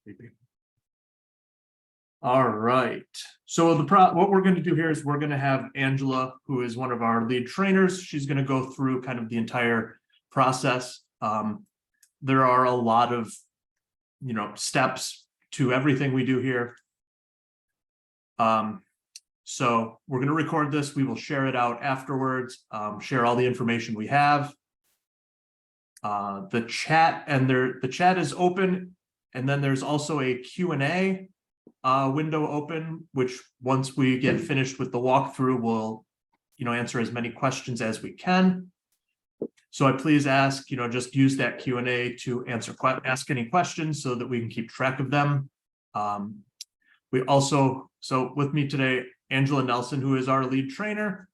Maybe. All right. So what we're going to do here is we're going to have Angela, who is one of our lead trainers. She's going to go through kind of the entire process. There are a lot of, steps to everything we do here. So we're going to record this. We will share it out afterwards, share all the information we have. The chat is open, and then there's also a Q&A window open, which once we get finished with the walkthrough, we'll answer as many questions as we can. So I please ask, just use that Q&A to ask any questions so that we can keep track of them. So with me today, Angela Nelson, who is our lead trainer.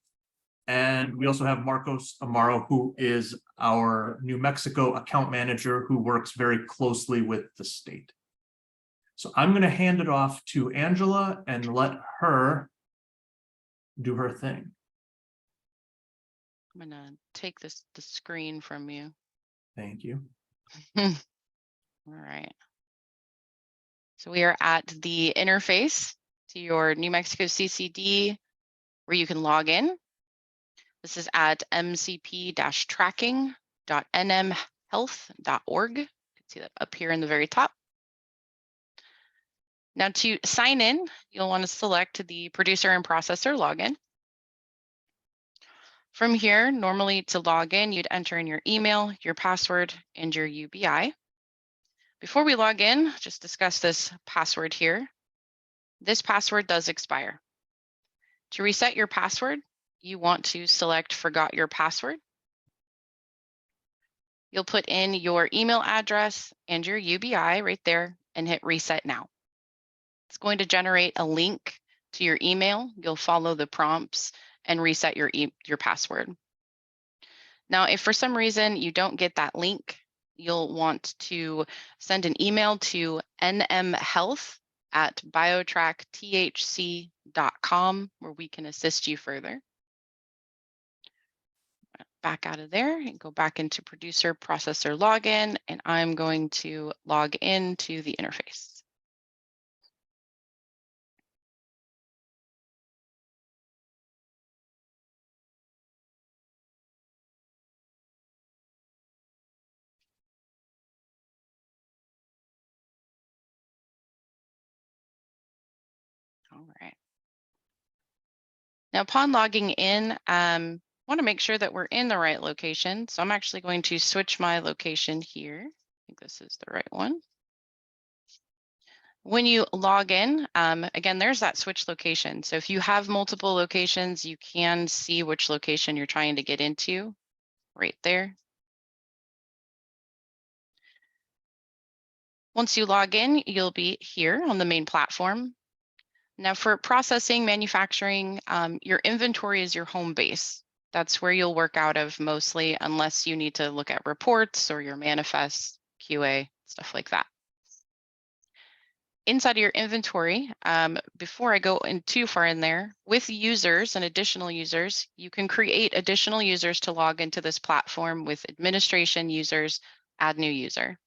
And we also have Marcos Amaro, who is our New Mexico account manager, who works very closely with the state. So I'm going to hand it off to Angela and let her do her thing. I'm going to take the screen from you. Thank you. All right. So we are at the interface to your New Mexico CCD, where you can log in. This is at mcp-tracking.nmhealth.org. You can see that up here in the very top. Now to sign in, you'll want to select the producer and processor login. From here, normally to log in, you'd enter in your email, your password, and your UBI. Before we log in, just discuss this password here. This password does expire. To reset your password, you want to select Forgot Your Password. You'll put in your email address and your UBI right there and hit Reset Now. It's going to generate a link to your email. You'll follow the prompts and reset your password. Now, if for some reason you don't get that link, you'll want to send an email to nmhealth@biotrackthc.com, where we can assist you further. Back out of there and go back into producer processor login, and I'm going to log into the interface. All right. Now, upon logging in, I want to make sure that we're in the right location. So I'm actually going to switch my location here. I think this is the right one. When you log in, again, there's that switch location. So if you have multiple locations, you can see which location you're trying to get into right there. Once you log in, you'll be here on the main platform. Now for processing, manufacturing, your inventory is your home base. That's where you'll work out of mostly, unless you need to look at reports or your manifests, QA, stuff like that. Inside of your inventory, before I go in too far in there, with users and additional users, you can create additional users to log into this platform with administration users, add new user.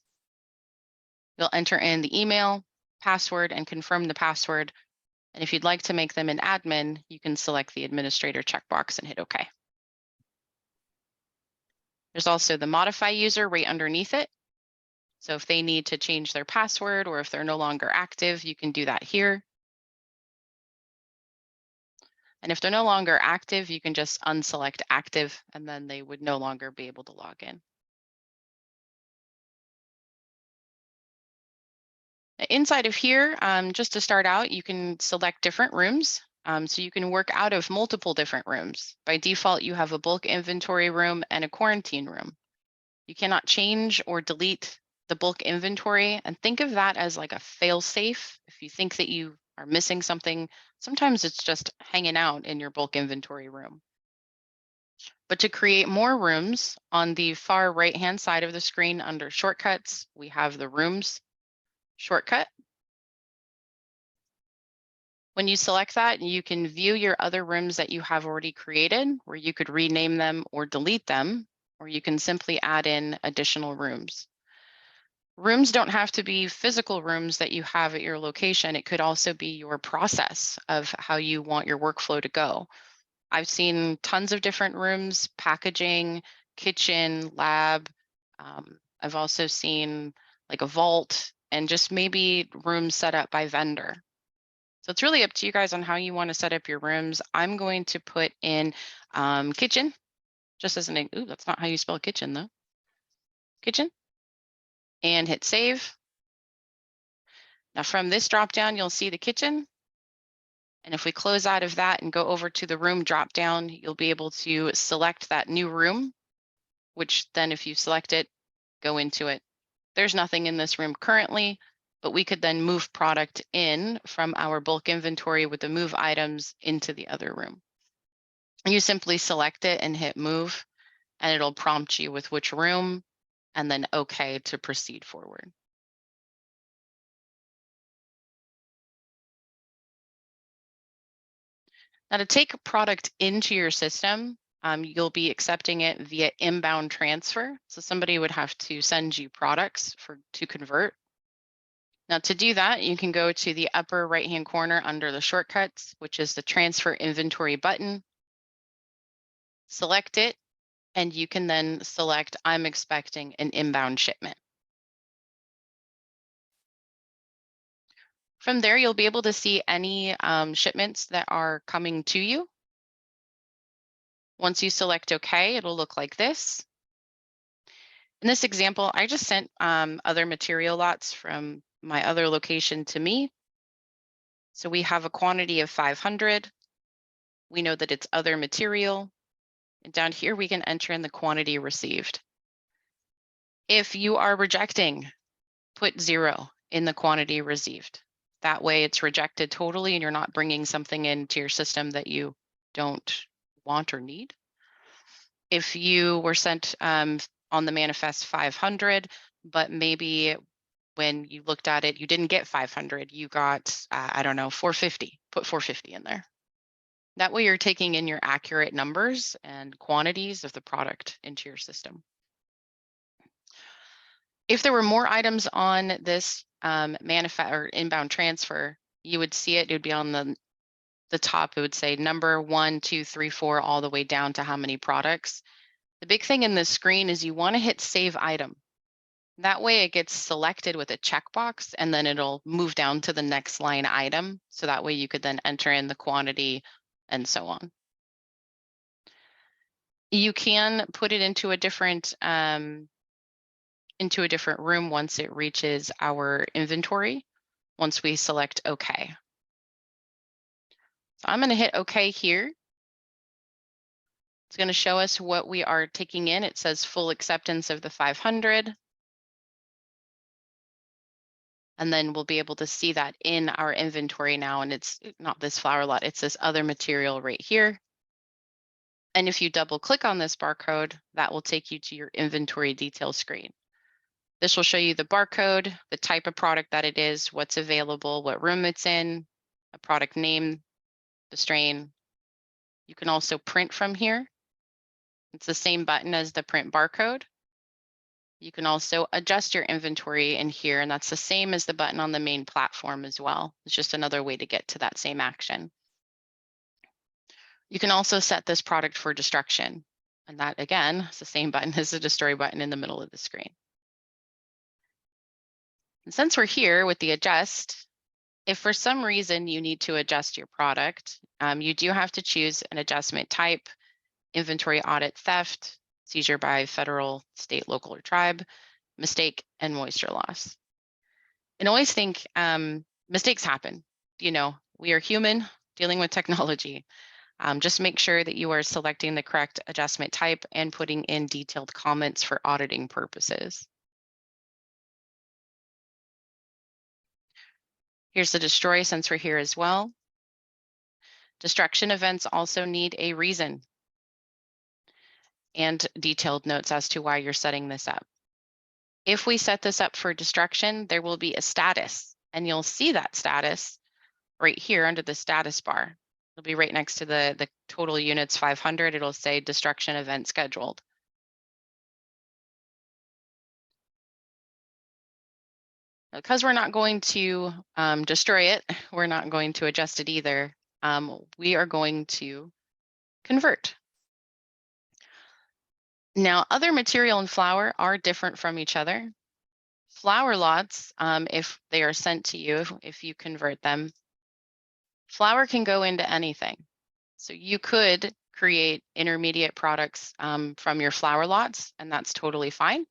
You'll enter in the email, password, and confirm the password. And if you'd like to make them an admin, you can select the administrator checkbox and hit OK. There's also the modify user right underneath it. So if they need to change their password or if they're no longer active, you can do that here. And if they're no longer active, you can just unselect active, and then they would no longer be able to log in. Inside of here, just to start out, you can select different rooms. So you can work out of multiple different rooms. By default, you have a bulk inventory room and a quarantine room. You cannot change or delete the bulk inventory, and think of that as like a fail-safe. If you think that you are missing something, sometimes it's just hanging out in your bulk inventory room. But to create more rooms, on the far right-hand side of the screen under shortcuts, we have the rooms shortcut. When you select that, you can view your other rooms that you have already created, where you could rename them or delete them, or you can simply add in additional rooms. Rooms don't have to be physical rooms that you have at your location. It could also be your process of how you want your workflow to go. I've seen tons of different rooms, packaging, kitchen, lab. I've also seen like a vault and just maybe rooms set up by vendor. So it's really up to you guys on how you want to set up your rooms. I'm going to put in kitchen, just as an, ooh, that's not how you spell kitchen though. Kitchen, and hit save. Now from this drop down, you'll see the kitchen. And if we close out of that and go over to the room drop down, you'll be able to select that new room, which then if you select it, go into it. There's nothing in this room currently, but we could then move product in from our bulk inventory with the move items into the other room. You simply select it and hit move, and it'll prompt you with which room and then OK to proceed forward. Now to take a product into your system, you'll be accepting it via inbound transfer. So somebody would have to send you products to convert. Now to do that, you can go to the upper right-hand corner under the shortcuts, which is the transfer inventory button. Select it, and you can then select I'm expecting an inbound shipment. From there, you'll be able to see any shipments that are coming to you. Once you select OK, it'll look like this. In this example, I just sent other material lots from my other location to me. So we have a quantity of 500. We know that it's other material. And down here, we can enter in the quantity received. If you are rejecting, put 0 in the quantity received. That way it's rejected totally and you're not bringing something into your system that you don't want or need. If you were sent on the manifest 500, but maybe when you looked at it, you didn't get 500, you got, I don't know, 450, put 450 in there. That way you're taking in your accurate numbers and quantities of the product into your system. If there were more items on this manifest or inbound transfer, you would see it would be on the top. It would say number 1, 2, 3, 4, all the way down to how many products. The big thing in this screen is you want to hit save item. That way it gets selected with a checkbox and then it'll move down to the next line item. So that way you could then enter in the quantity and so on. You can put it into a different room once it reaches our inventory, once we select OK. So I'm going to hit OK here. It's going to show us what we are taking in. It says full acceptance of the 500. And then we'll be able to see that in our inventory now. And it's not this flower lot, it's this other material right here. And if you double click on this barcode, that will take you to your inventory details screen. This will show you the barcode, the type of product that it is, what's available, what room it's in, a product name, the strain. You can also print from here. It's the same button as the print barcode. You can also adjust your inventory in here, and that's the same as the button on the main platform as well. It's just another way to get to that same action. You can also set this product for destruction. And that, again, is the same button as the destroy button in the middle of the screen. And since we're here with the adjust, if for some reason you need to adjust your product, you do have to choose an adjustment type: inventory audit, theft, seizure by federal, state, local, or tribe, mistake, and moisture loss. And always think mistakes happen. You know, we are human dealing with technology. Just make sure that you are selecting the correct adjustment type and putting in detailed comments for auditing purposes. Here's the destroy since we're here as well. Destruction events also need a reason and detailed notes as to why you're setting this up. If we set this up for destruction, there will be a status, and you'll see that status right here under the status bar. It'll be right next to the total units 500. It'll say destruction event scheduled. Because we're not going to destroy it, we're not going to adjust it either. We are going to convert. Now, other material and flour are different from each other. Flour lots, if they are sent to you, if you convert them, flour can go into anything. So you could create intermediate products from your flour lots, and that's totally fine.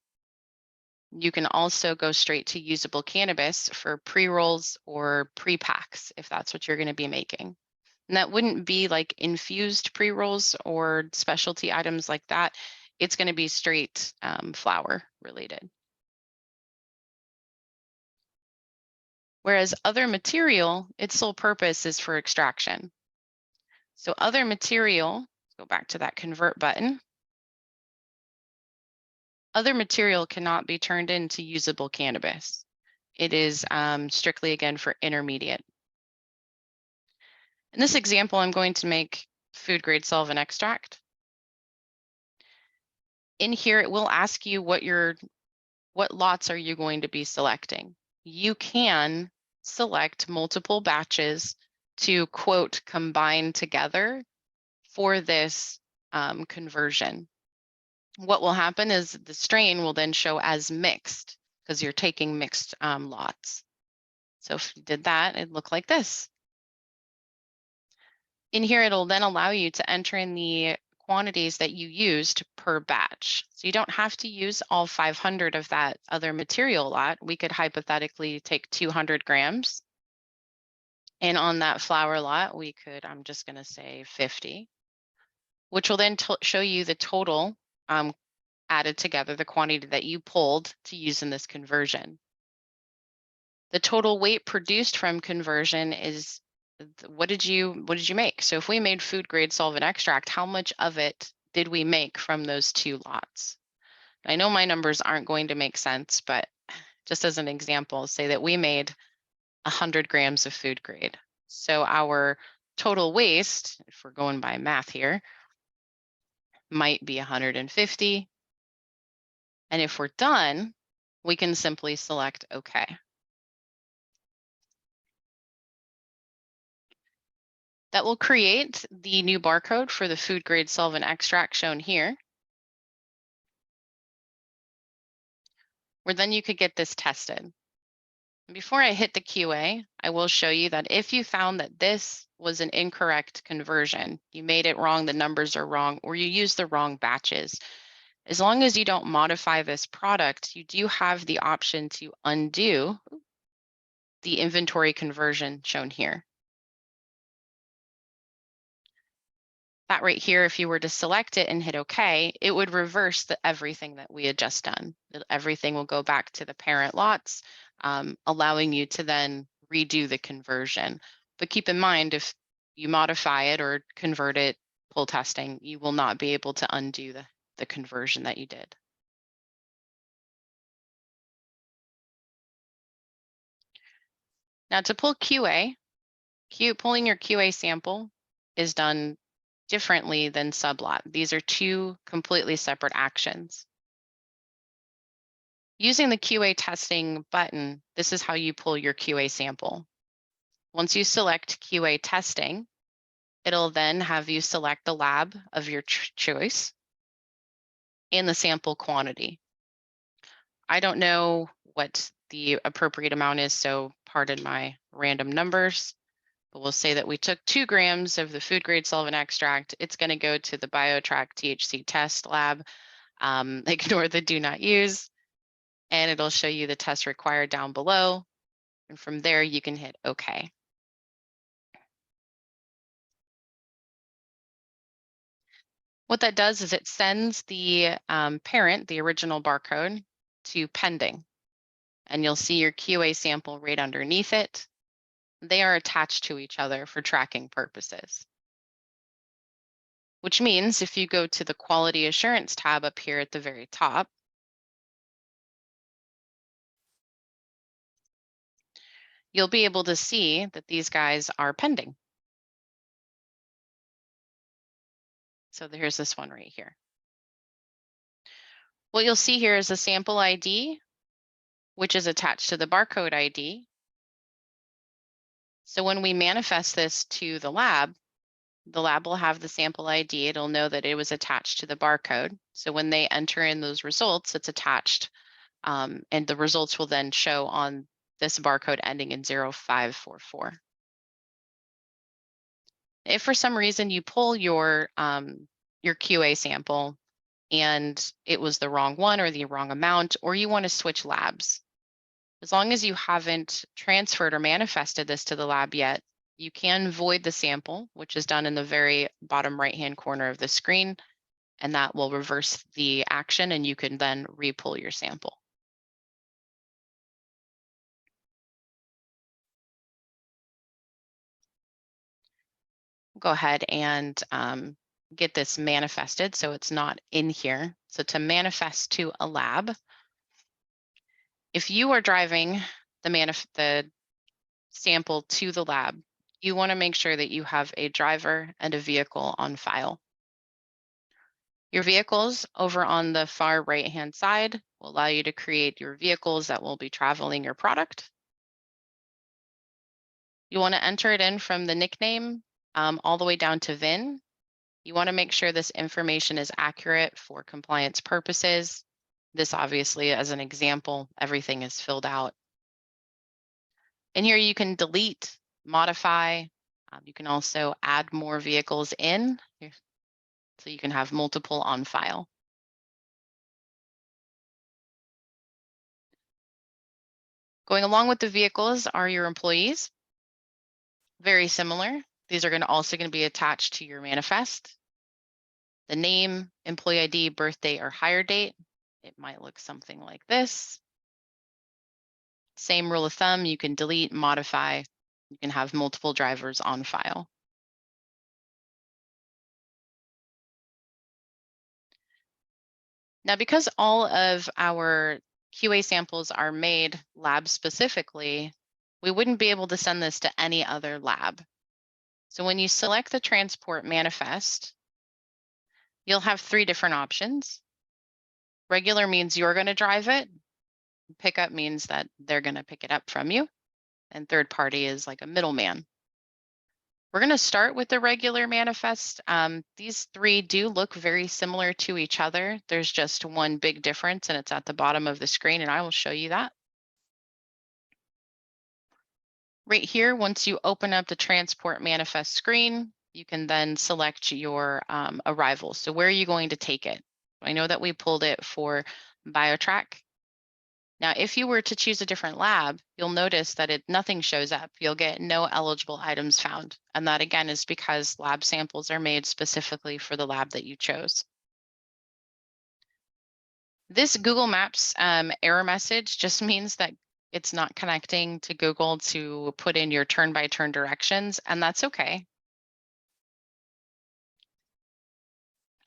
You can also go straight to usable cannabis for pre-rolls or pre-packs, if that's what you're going to be making. And that wouldn't be like infused pre-rolls or specialty items like that. It's going to be straight flour related. Whereas other material, its sole purpose is for extraction. So other material, go back to that convert button. Other material cannot be turned into usable cannabis. It is strictly, again, for intermediate. In this example, I'm going to make food grade solvent extract. In here, it will ask you what lots are you going to be selecting. You can select multiple batches to, quote, combine together for this conversion. What will happen is the strain will then show as mixed because you're taking mixed lots. So if you did that, it'd look like this. In here, it'll then allow you to enter in the quantities that you used per batch. So you don't have to use all 500 of that other material lot. We could hypothetically take 200 grams. And on that flour lot, we could, I'm just going to say 50, which will then show you the total added together, the quantity that you pulled to use in this conversion. The total weight produced from conversion is what did you make? So if we made food grade solvent extract, how much of it did we make from those two lots? I know my numbers aren't going to make sense, but just as an example, say that we made 100 grams of food grade. So our total waste, if we're going by math here, might be 150. And if we're done, we can simply select OK. That will create the new barcode for the food grade solvent extract shown here, where then you could get this tested. Before I hit the QA, I will show you that if you found that this was an incorrect conversion, you made it wrong, the numbers are wrong, or you used the wrong batches, as long as you don't modify this product, you do have the option to undo the inventory conversion shown here. That right here, if you were to select it and hit OK, it would reverse everything that we had just done. Everything will go back to the parent lots, allowing you to then redo the conversion. But keep in mind, if you modify it or convert it, pull testing, you will not be able to undo the conversion that you did. Now to pull QA, pulling your QA sample is done differently than sublot. These are two completely separate actions. Using the QA testing button, this is how you pull your QA sample. Once you select QA testing, it'll then have you select the lab of your choice and the sample quantity. I don't know what the appropriate amount is, so pardon my random numbers. But we'll say that we took 2 grams of the food grade solvent extract. It's going to go to the BioTrack THC test lab. Ignore the do not use, and it'll show you the test required down below. And from there, you can hit OK. What that does is it sends the parent, the original barcode, to pending. And you'll see your QA sample right underneath it. They are attached to each other for tracking purposes. Which means if you go to the quality assurance tab up here at the very top, you'll be able to see that these guys are pending. So here's this one right here. What you'll see here is a sample ID which is attached to the barcode ID. So when we manifest this to the lab will have the sample ID. It'll know that it was attached to the barcode. So when they enter in those results, it's attached, and the results will then show on this barcode ending in 0544. If for some reason you pull your QA sample and it was the wrong one or the wrong amount, or you want to switch labs, as long as you haven't transferred or manifested this to the lab yet, you can void the sample, which is done in the very bottom right-hand corner of the screen, and that will reverse the action, and you can then re-pull your sample. Go ahead and get this manifested so it's not in here. So to manifest to a lab, if you are driving the sample to the lab, you want to make sure that you have a driver and a vehicle on file. Your vehicles over on the far right-hand side will allow you to create your vehicles that will be traveling your product. You want to enter it in from the nickname all the way down to VIN. You want to make sure this information is accurate for compliance purposes. This obviously, as an example, everything is filled out. And here you can delete, modify. You can also add more vehicles in, so you can have multiple on file. Going along with the vehicles are your employees. Very similar. These are also going to be attached to your manifest. The name, employee ID, birthday, or hire date. It might look something like this. Same rule of thumb, you can delete, modify. You can have multiple drivers on file. Now, because all of our QA samples are made lab specifically, we wouldn't be able to send this to any other lab. So when you select the transport manifest, you'll have 3 different options. Regular means you're going to drive it. Pickup means that they're going to pick it up from you. And third party is like a middleman. We're going to start with the regular manifest. These 3 do look very similar to each other. There's just one big difference, and it's at the bottom of the screen, and I will show you that. Right here, once you open up the transport manifest screen, you can then select your arrival. So where are you going to take it? I know that we pulled it for BioTrack. Now, if you were to choose a different lab, you'll notice that nothing shows up. You'll get no eligible items found. And that, again, is because lab samples are made specifically for the lab that you chose. This Google Maps error message just means that it's not connecting to Google to put in your turn-by-turn directions, and that's okay.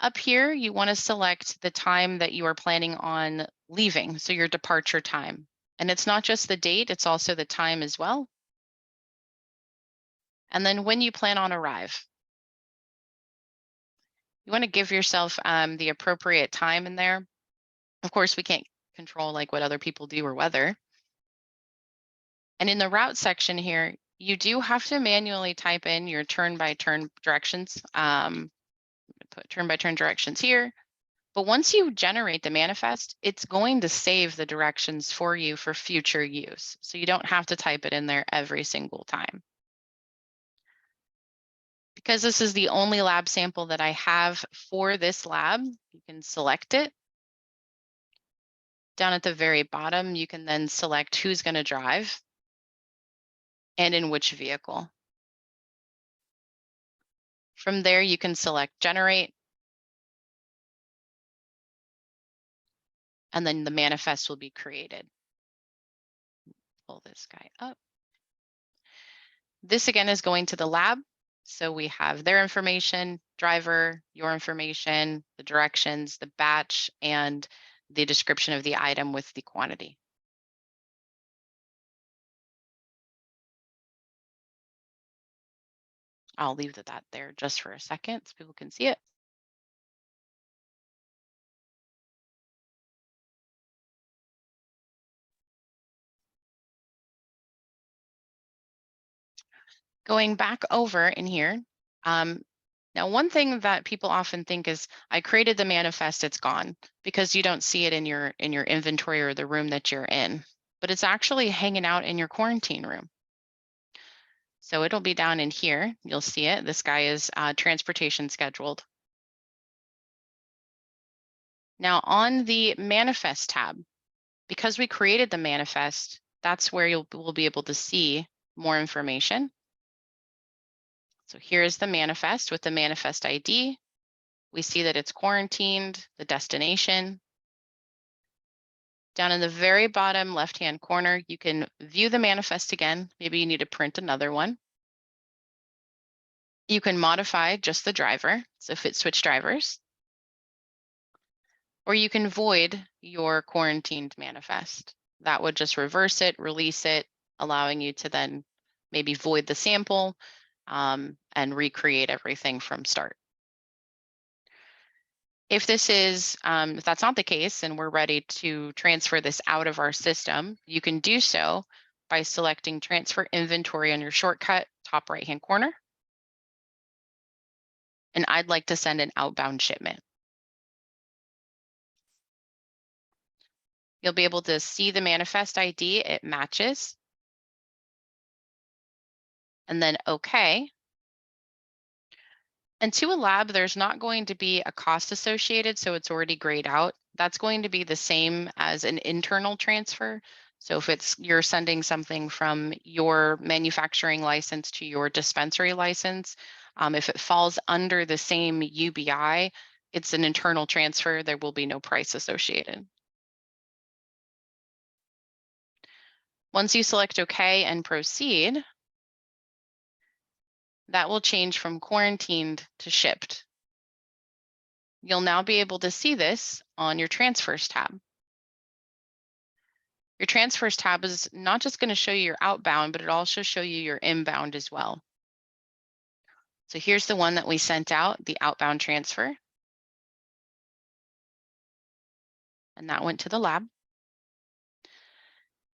Up here, you want to select the time that you are planning on leaving, so your departure time. And it's not just the date, it's also the time as well. And then when you plan on arrive. You want to give yourself the appropriate time in there. Of course, we can't control like what other people do or weather. And in the route section here, you do have to manually type in your turn-by-turn directions. Put turn-by-turn directions here. But once you generate the manifest, it's going to save the directions for you for future use. So you don't have to type it in there every single time. Because this is the only lab sample that I have for this lab, you can select it. Down at the very bottom, you can then select who's going to drive and in which vehicle. From there, you can select generate. And then the manifest will be created. Pull this guy up. This again is going to the lab. So we have their information, driver, your information, the directions, the batch, and the description of the item with the quantity. I'll leave that there just for a second so people can see it. Going back over in here, now one thing that people often think is, I created the manifest, it's gone, because you don't see it in your inventory or the room that you're in, but it's actually hanging out in your quarantine room. So it'll be down in here. You'll see it. This guy is transportation scheduled. Now on the manifest tab, because we created the manifest, that's where we'll be able to see more information. So here's the manifest with the manifest ID. We see that it's quarantined, the destination. Down in the very bottom left-hand corner, you can view the manifest again. Maybe you need to print another one. You can modify just the driver, so switch drivers. Or you can void your quarantined manifest. That would just reverse it, release it, allowing you to then maybe void the sample and recreate everything from start. If this is, if that's not the case and we're ready to transfer this out of our system, you can do so by selecting Transfer Inventory on your shortcut, top right-hand corner. And I'd like to send an outbound shipment. You'll be able to see the manifest ID, it matches. And then OK. And to a lab, there's not going to be a cost associated, so it's already grayed out. That's going to be the same as an internal transfer. So if you're sending something from your manufacturing license to your dispensary license, if it falls under the same UBI, it's an internal transfer. There will be no price associated. Once you select OK and proceed, that will change from quarantined to shipped. You'll now be able to see this on your Transfers tab. Your Transfers tab is not just going to show you your outbound, but it also show you your inbound as well. So here's the one that we sent out, the outbound transfer. And that went to the lab.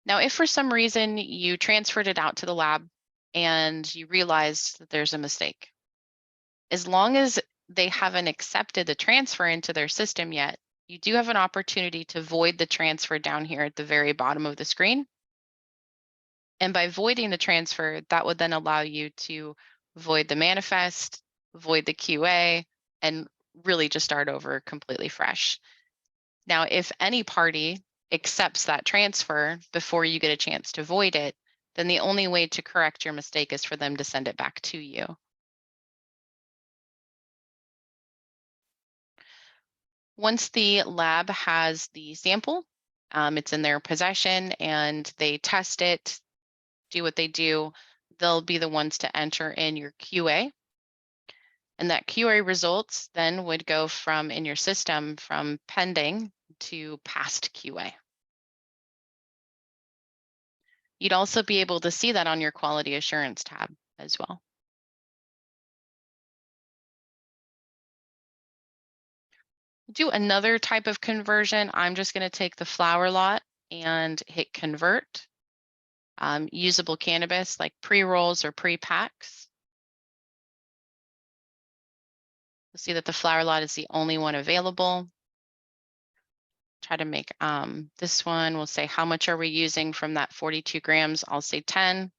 Now, if for some reason you transferred it out to the lab and you realized that there's a mistake, as long as they haven't accepted the transfer into their system yet, you do have an opportunity to void the transfer down here at the very bottom of the screen. And by voiding the transfer, that would then allow you to void the manifest, void the QA, and really just start over completely fresh. Now, if any party accepts that transfer before you get a chance to void it, then the only way to correct your mistake is for them to send it back to you. Once the lab has the sample, it's in their possession and they test it, do what they do, they'll be the ones to enter in your QA. And that QA results then would go from in your system from pending to past QA. You'd also be able to see that on your quality assurance tab as well. Do another type of conversion. I'm just going to take the flower lot and hit convert. Usable cannabis like pre-rolls or pre-packs. You'll see that the flower lot is the only one available. Try to make this one, we'll say how much are we using from that 42 grams? I'll say 10.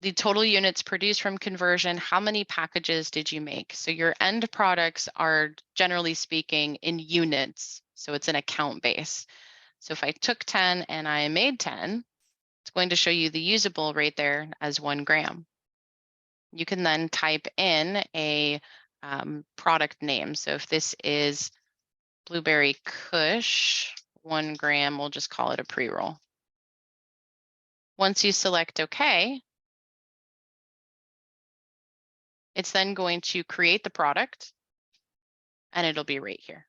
The total units produced from conversion, how many packages did you make? So your end products are generally speaking in units. So it's an account base. So if I took 10 and I made 10, it's going to show you the usable right there as 1 gram. You can then type in a product name. So if this is Blueberry Kush, 1 gram, we'll just call it a pre-roll. Once you select OK, it's then going to create the product and it'll be right here.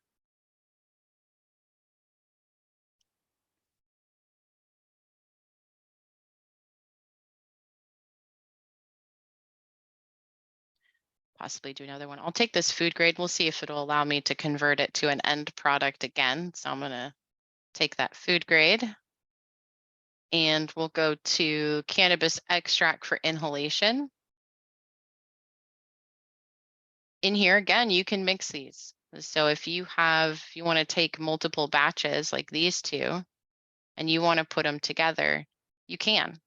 Possibly do another one. I'll take this food grade. We'll see if it'll allow me to convert it to an end product again. So I'm going to take that food grade. And we'll go to cannabis extract for inhalation. In here, again, you can mix these. So if you want to take multiple batches like these two, and you want to put them together, you can.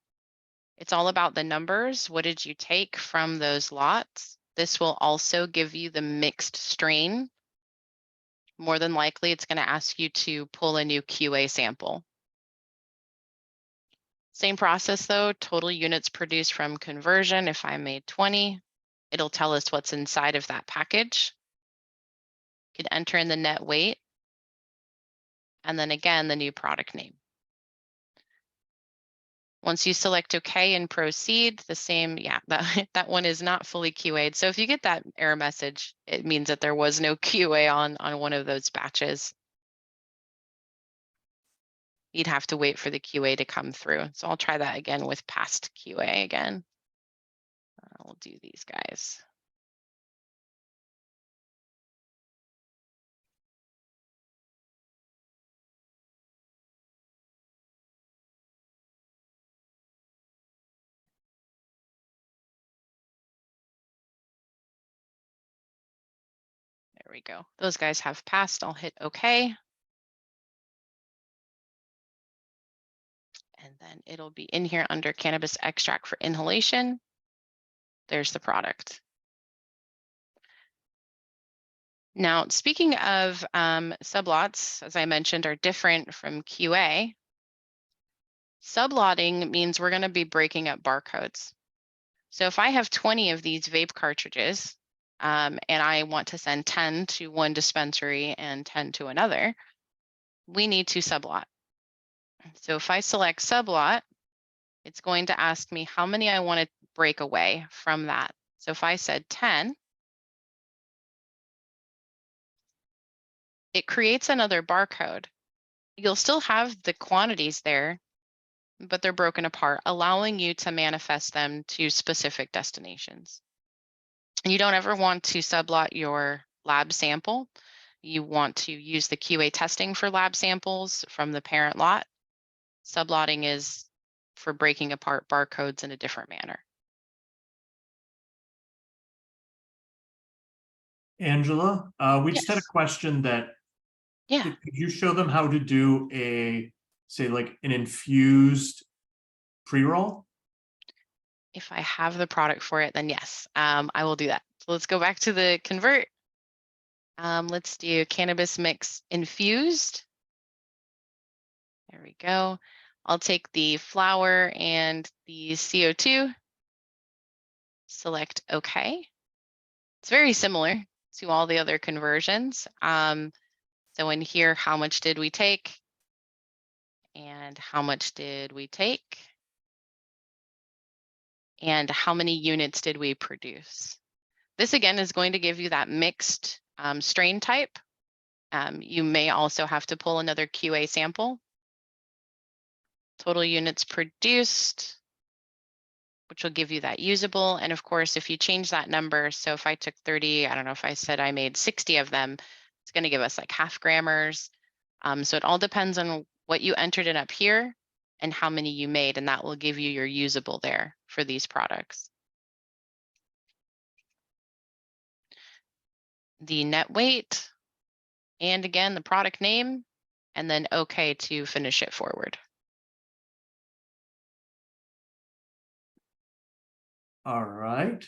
It's all about the numbers. What did you take from those lots? This will also give you the mixed strain. More than likely, it's going to ask you to pull a new QA sample. Same process though, total units produced from conversion. If I made 20, it'll tell us what's inside of that package. You can enter in the net weight, and then again, the new product name. Once you select OK and proceed, the same, that one is not fully QA'd. So if you get that error message, it means that there was no QA on one of those batches. You'd have to wait for the QA to come through. So I'll try that again with past QA again. We'll do these guys. There we go. Those guys have passed. I'll hit OK. And then it'll be in here under cannabis extract for inhalation. There's the product. Now, speaking of sublots, as I mentioned, are different from QA. Sublotting means we're going to be breaking up barcodes. So if I have 20 of these vape cartridges, and I want to send 10 to one dispensary and 10 to another, we need to sublot. So if I select sublot, it's going to ask me how many I want to break away from that. So if I said 10, it creates another barcode. You'll still have the quantities there, but they're broken apart, allowing you to manifest them to specific destinations. You don't ever want to sublot your lab sample. You want to use the QA testing for lab samples from the parent lot. Sublotting is for breaking apart barcodes in a different manner. Angela, we just had a Yes. question that, Yeah. could you show them how to do say like an infused pre-roll? If I have the product for it, then yes, I will do that. So let's go back to the convert. Let's do cannabis mix infused. There we go. I'll take the flower and the CO2, select OK. It's very similar to all the other conversions. So in here, how much did we take? And how much did we take? And how many units did we produce? This again is going to give you that mixed strain type. You may also have to pull another QA sample. Total units produced, which will give you that usable. And of course, if you change that number, so if I took 30, I don't know if I said I made 60 of them, it's going to give us like half grammars. So it all depends on what you entered in up here and how many you made, and that will give you your usable there for these products. The net weight, and again, the product name, and then OK to finish it forward. All right.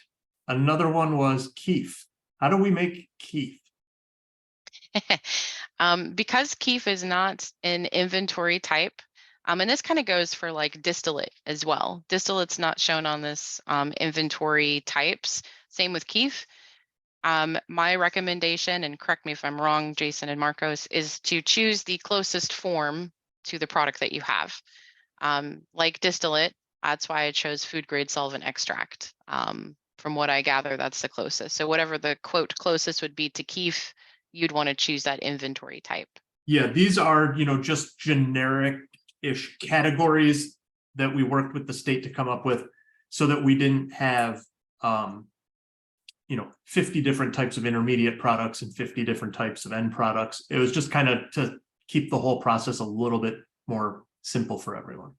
Another one was keef. How do we make keef? Because keef is not an inventory type, and this kind of goes for like distillate as well. Distillate's not shown on this inventory types. Same with keef. My recommendation, and correct me if I'm wrong, Jason and Marcos, is to choose the closest form to the product that you have. Like distillate, that's why I chose food grade solvent extract. From what I gather, that's the closest. So whatever the quote closest would be to keef, you'd want to choose that inventory type. Yeah, these are, just generic-ish categories that we worked with the state to come up with so that we didn't have 50 different types of intermediate products and 50 different types of end products. It was just kind of to keep the whole process a little bit more simple for everyone.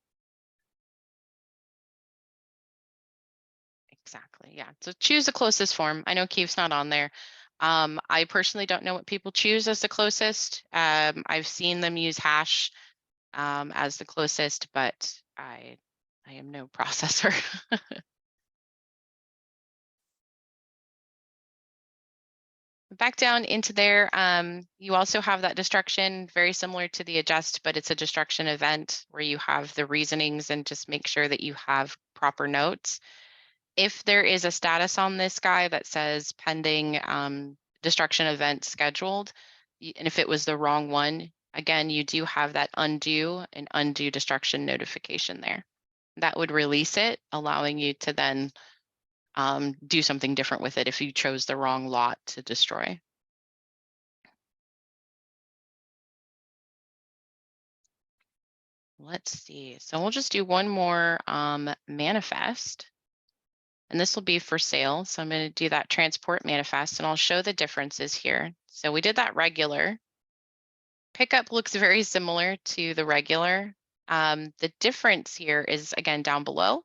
Exactly. Yeah. So choose the closest form. I know Keith's not on there. I personally don't know what people choose as the closest. I've seen them use hash as the closest, but I am no processor. Back down into there, you also have that destruction, very similar to the adjust, but it's a destruction event where you have the reasonings and just make sure that you have proper notes. If there is a status on this guy that says pending destruction event scheduled, and if it was the wrong one, again, you do have that undo and undo destruction notification there. That would release it, allowing you to then do something different with it if you chose the wrong lot to destroy. Let's see. So we'll just do one more manifest. And this will be for sale. So I'm going to do that transport manifest and I'll show the differences here. So we did that regular. Pickup looks very similar to the regular. The difference here is, again, down below.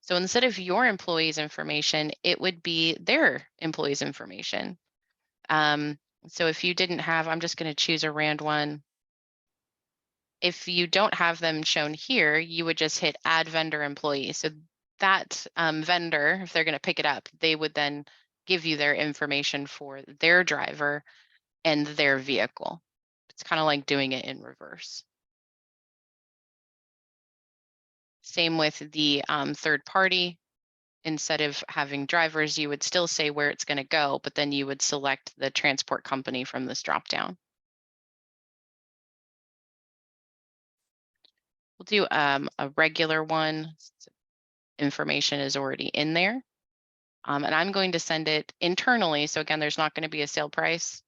So instead of your employees' information, it would be their employees' information. So if you didn't have, I'm just going to choose a rand one. If you don't have them shown here, you would just hit add vendor employee. So that vendor, if they're going to pick it up, they would then give you their information for their driver and their vehicle. It's kind of like doing it in reverse. Same with the third party. Instead of having drivers, you would still say where it's going to go, but then you would select the transport company from this dropdown. We'll do a regular one. Information is already in there. And I'm going to send it internally. So again, there's not going to be a sale price.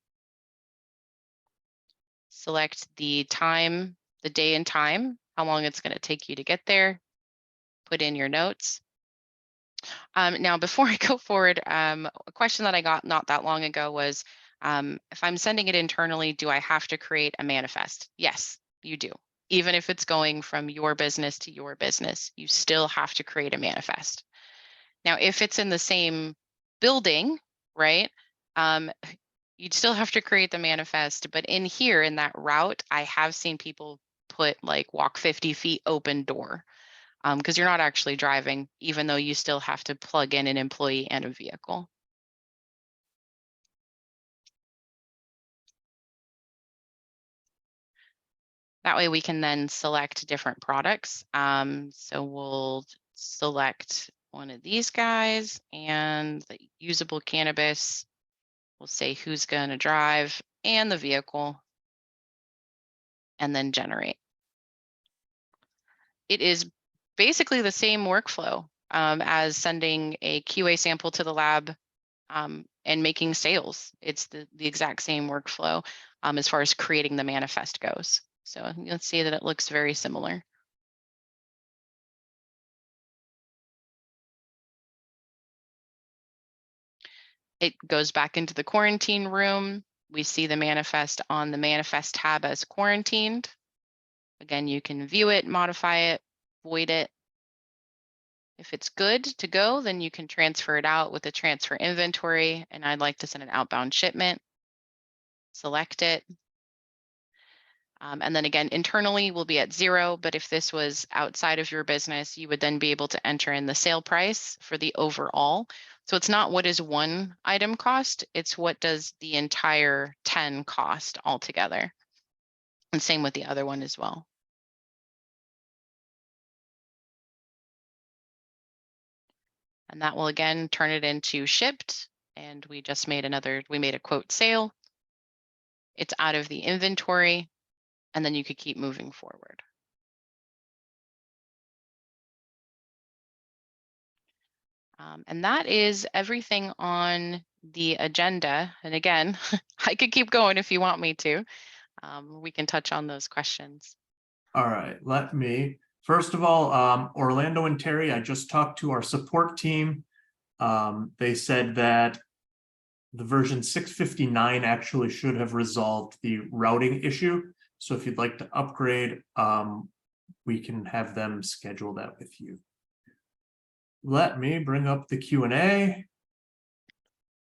Select the time, the day and time, how long it's going to take you to get there. Put in your notes. Now, before I go forward, a question that I got not that long ago was, if I'm sending it internally, do I have to create a manifest? Yes, you do. Even if it's going from your business to your business, you still have to create a manifest. Now, if it's in the same building, right, you'd still have to create the manifest. But in here, in that route, I have seen people put like walk 50 feet, open door, because you're not actually driving, even though you still have to plug in an employee and a vehicle. That way we can then select different products. So we'll select one of these guys and the usable cannabis. We'll say who's going to drive and the vehicle, and then generate. It is basically the same workflow as sending a QA sample to the lab and making sales. It's the exact same workflow as far as creating the manifest goes. So you'll see that it looks very similar. It goes back into the quarantine room. We see the manifest on the manifest tab as quarantined. Again, you can view it, modify it, void it. If it's good to go, then you can transfer it out with the transfer inventory. And I'd like to send an outbound shipment. Select it. And then again, internally will be at 0, but if this was outside of your business, you would then be able to enter in the sale price for the overall. So it's not what is one item cost, it's what does the entire 10 cost altogether. And same with the other one as well. And that will again turn it into shipped. And we just made we made a quote sale. It's out of the inventory. And then you could keep moving forward. And that is everything on the agenda. And again, I could keep going if you want me to. We can touch on those questions. All right, let me, first of all, Orlando and Terry, I just talked to our support team. They said that the version 659 actually should have resolved the routing issue. So if you'd like to upgrade, we can have them schedule that with you. let me bring up the Q&A.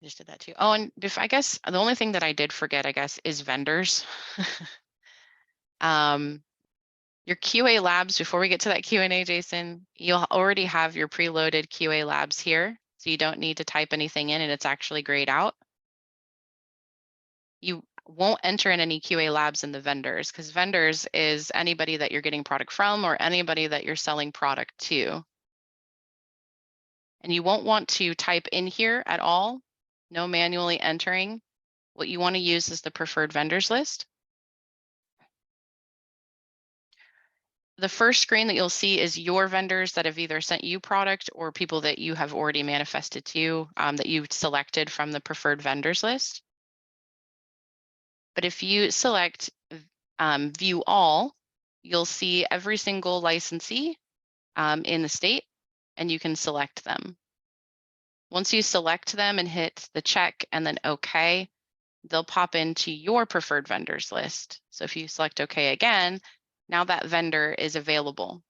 Just did that too. Oh, and if I guess the only thing that I did forget, I guess, is vendors. Your QA labs, before we get to that Q&A, Jason, you'll already have your preloaded QA labs here. So you don't need to type anything in and it's actually grayed out. You won't enter in any QA labs in the vendors because vendors is anybody that you're getting product from or anybody that you're selling product to. And you won't want to type in here at all, no manually entering. What you want to use is the preferred vendors list. The first screen that you'll see is your vendors that have either sent you product or people that you have already manifested to that you selected from the preferred vendors list. But if you select view all, you'll see every single licensee in the state and you can select them. Once you select them and hit the check and then OK, they'll pop into your preferred vendors list. So if you select OK again, now that vendor is available.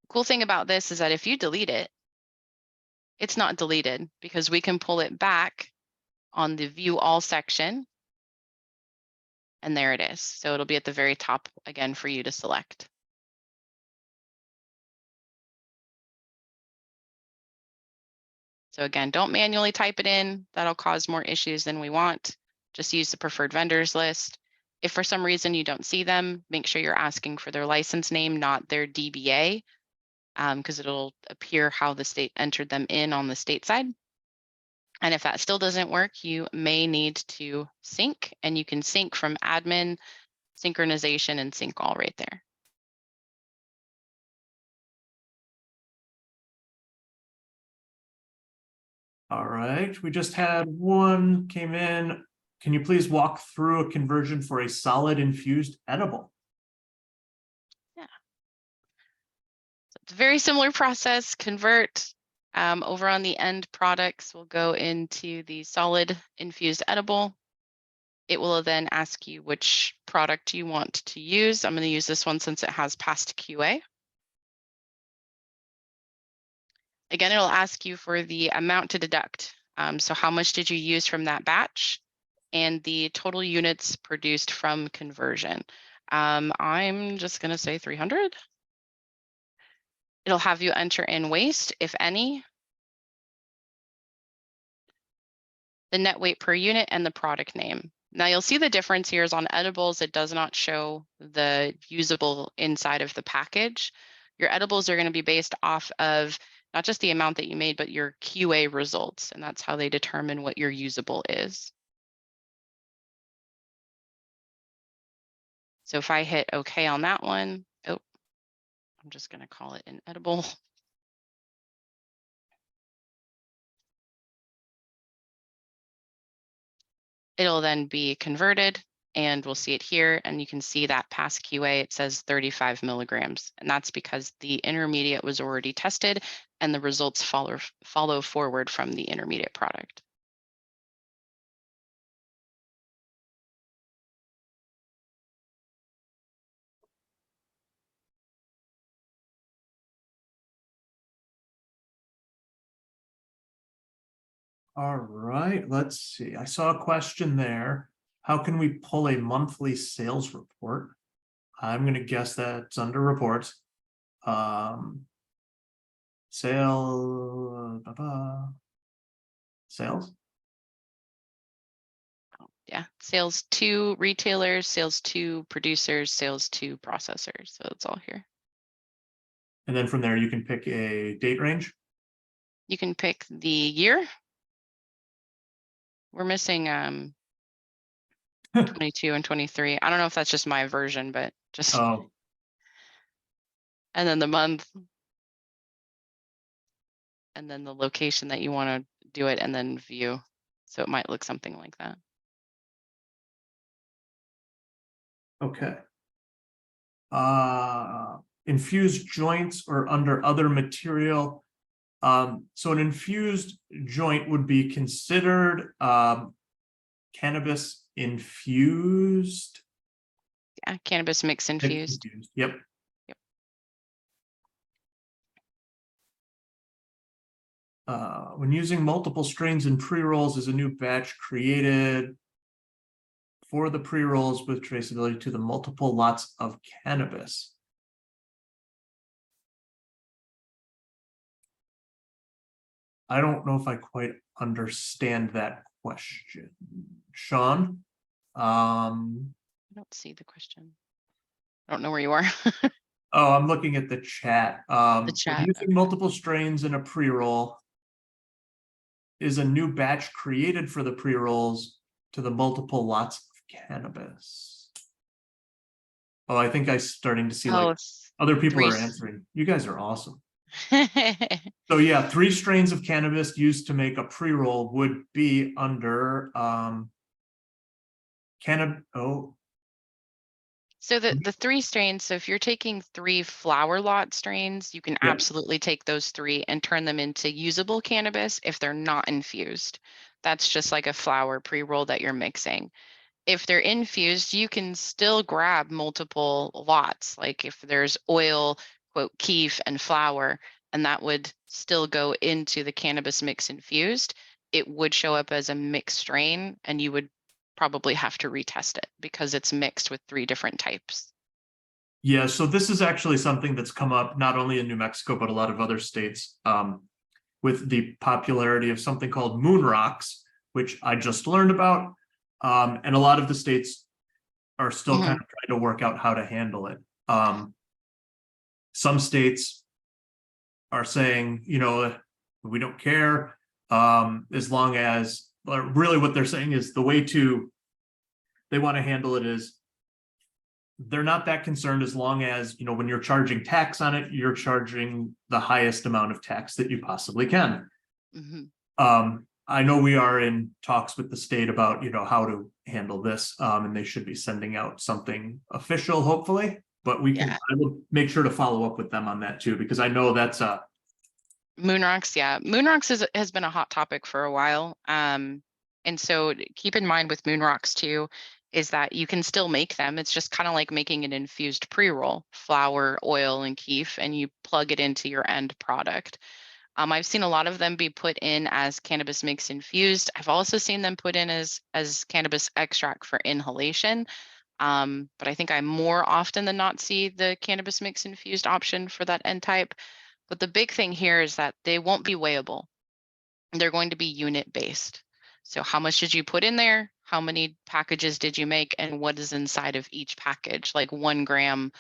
Cool thing about this is that if you delete it, it's not deleted because we can pull it back on the view all section. And there it is. So it'll be at the very top again for you to select. So again, don't manually type it in. That'll cause more issues than we want. Just use the preferred vendors list. If for some reason you don't see them, make sure you're asking for their license name, not their DBA, because it'll appear how the state entered them in on the state side. And if that still doesn't work, you may need to sync, and you can sync from admin, synchronization, and sync all right there. All right, we just had one came in. Can you please walk through a conversion for a solid infused edible? Yeah. So it's a very similar process. Convert over on the end products will go into the solid infused edible. It will then ask you which product you want to use. I'm going to use this one since it has passed QA. Again, it'll ask you for the amount to deduct. So how much did you use from that batch and the total units produced from conversion. I'm just going to say 300. It'll have you enter in waste, if any, the net weight per unit, and the product name. Now you'll see the difference here is on edibles, it does not show the usable inside of the package. Your edibles are going to be based off of not just the amount that you made, but your QA results, and that's how they determine what your usable is. So if I hit OK on that one, oh, I'm just going to call it an edible. It'll then be converted and we'll see it here. And you can see that past QA, it says 35 milligrams. And that's because the intermediate was already tested and the results follow forward from the intermediate product. All right, let's see. I saw a question there. How can we pull a monthly sales report? I'm going to guess that's under reports. Sales. Yeah, sales to retailers, sales to producers, sales to processors. So it's all here. And then from there, you can pick a date range. You can pick the year. We're missing 22 and 23. I don't know if that's just my version, but just, Oh, and then the month, and then the location that you want to do it, and then view. So it might look something like that. okay. Infused joints or under other material. So an infused joint would be considered cannabis infused. Yeah, cannabis mix infused. Yep. Yep. When using multiple strains in pre-rolls, is a new batch created for the pre-rolls with traceability to the multiple lots of cannabis? I don't know if I quite understand that question. Sean? I don't see the question. I don't know where you are. Oh, I'm looking at the chat. The When chat. using multiple strains in a pre-roll, is a new batch created for the pre-rolls to the multiple lots of cannabis? Oh, I think I'm starting to see like it's other people three. are answering. You guys are awesome. So yeah, 3 strains of cannabis used to make a pre-roll would be under So the 3 strains, so if you're taking 3 flower lot strains, you can yeah. absolutely take those 3 and turn them into usable cannabis if they're not infused. That's just like a flower pre-roll that you're mixing. If they're infused, you can still grab multiple lots. Like if there's oil, quote, keef and flower, and that would still go into the cannabis mix infused, it would show up as a mixed strain and you would probably have to retest it because it's mixed with 3 different types. Yeah, so this is actually something that's come up not only in New Mexico, but a lot of other states with the popularity of something called moon rocks, which I just learned about. And a lot of the states are still kind of trying to work out how to handle it. Some states are saying, we don't care as long as, really what they're saying is the way they want to handle it is they're not that concerned as long as, when you're charging tax on it, you're charging the highest amount of tax that you possibly can. I know we are in talks with the state about, how to handle this, and they should be sending out something official, hopefully, but I will make sure to follow up with them on that too, because I know that's Moon rocks, yeah. Moon rocks has been a hot topic for a while. And so keep in mind with moon rocks too, is that you can still make them. It's just kind of like making an infused pre-roll, flour, oil, and keef, and you plug it into your end product. I've seen a lot of them be put in as cannabis mix infused. I've also seen them put in as cannabis extract for inhalation. But I think I more often than not see the cannabis mix infused option for that end type. But the big thing here is that they won't be weighable. They're going to be unit based. So how much did you put in there? How many packages did you make? And what is inside of each package? Like 1 gram,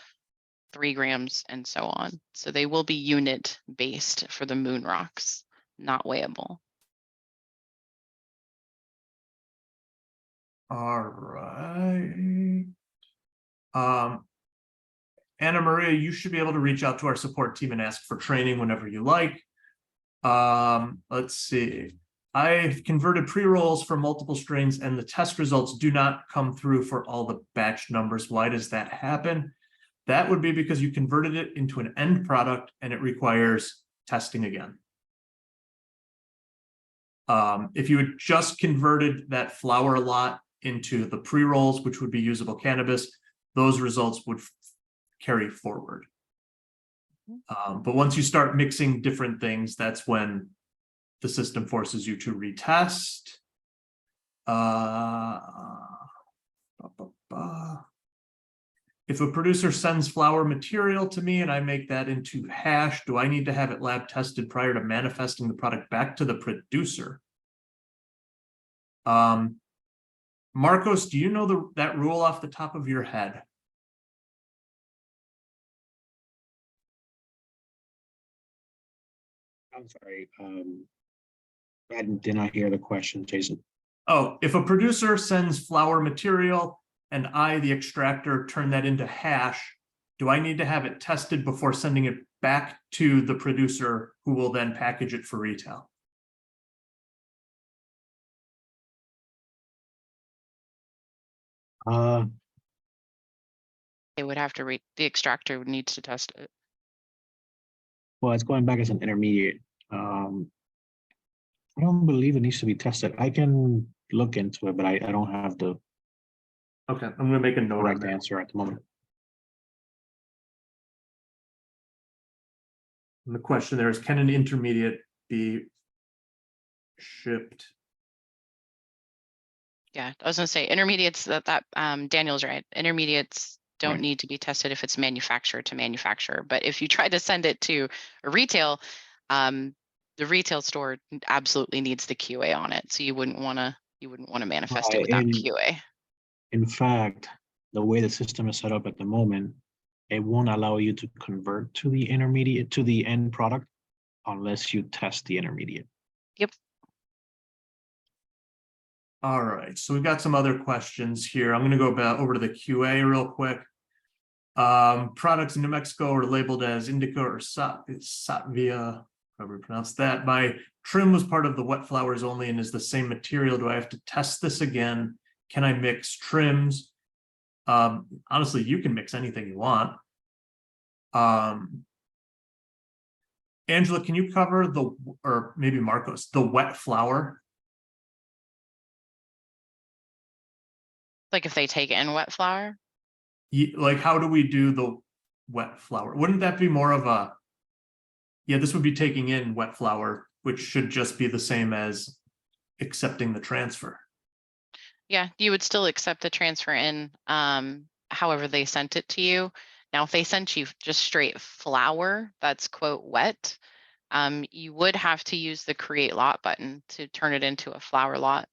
3 grams, and so on. So they will be unit based for the moon rocks, not weighable. all right. Anna Maria, you should be able to reach out to our support team and ask for training whenever you like. Let's see. I've converted pre-rolls for multiple strains and the test results do not come through for all the batch numbers. Why does that happen? That would be because you converted it into an end product and it requires testing again. If you had just converted that flower lot into the pre-rolls, which would be usable cannabis, those results would carry forward. But once you start mixing different things, that's when the system forces you to retest. If a producer sends flower material to me and I make that into hash, do I need to have it lab tested prior to manifesting the product back to the producer? Marcos, do you know that rule off the top of your head? I'm sorry. I did not hear the question, Jason. Oh, if a producer sends flower material and I, the extractor, turn that into hash, do I need to have it tested before sending it back to the producer who will then package it for retail? They would have to the extractor needs to test it. Well, it's going back as an intermediate. I don't believe it needs to be tested. I can look into it, but I don't have the Okay, I'm going to make a note. correct answer at the moment. And the question there is, can an intermediate be shipped. Yeah, I was gonna say intermediates Daniel's right. Intermediates don't Right. need to be tested if it's manufacturer to manufacturer. But if you try to send it to a retail, the retail store absolutely needs the QA on it. So you wouldn't want to manifest it without QA. In fact, the way the system is set up at the moment, it won't allow you to convert to the intermediate to the end product unless you test the intermediate. Yep. All right, so we've got some other questions here. I'm going to go back over to the QA real quick. Products in New Mexico are labeled as indica or Satvia, however you pronounce that. My trim was part of the wet flowers only and is the same material. Do I have to test this again? Can I mix trims? Honestly, you can mix anything you want. Angela, can you cover or maybe Marcos, the wet flower? Like if they take in wet flour? Like, how do we do the wet flour? Wouldn't that be more of a, yeah, this would be taking in wet flour, which should just be the same as accepting the transfer. Yeah, you would still accept the transfer in however they sent it to you. Now, if they sent you just straight flour, that's quote wet, you would have to use the create lot button to turn it into a flour lot.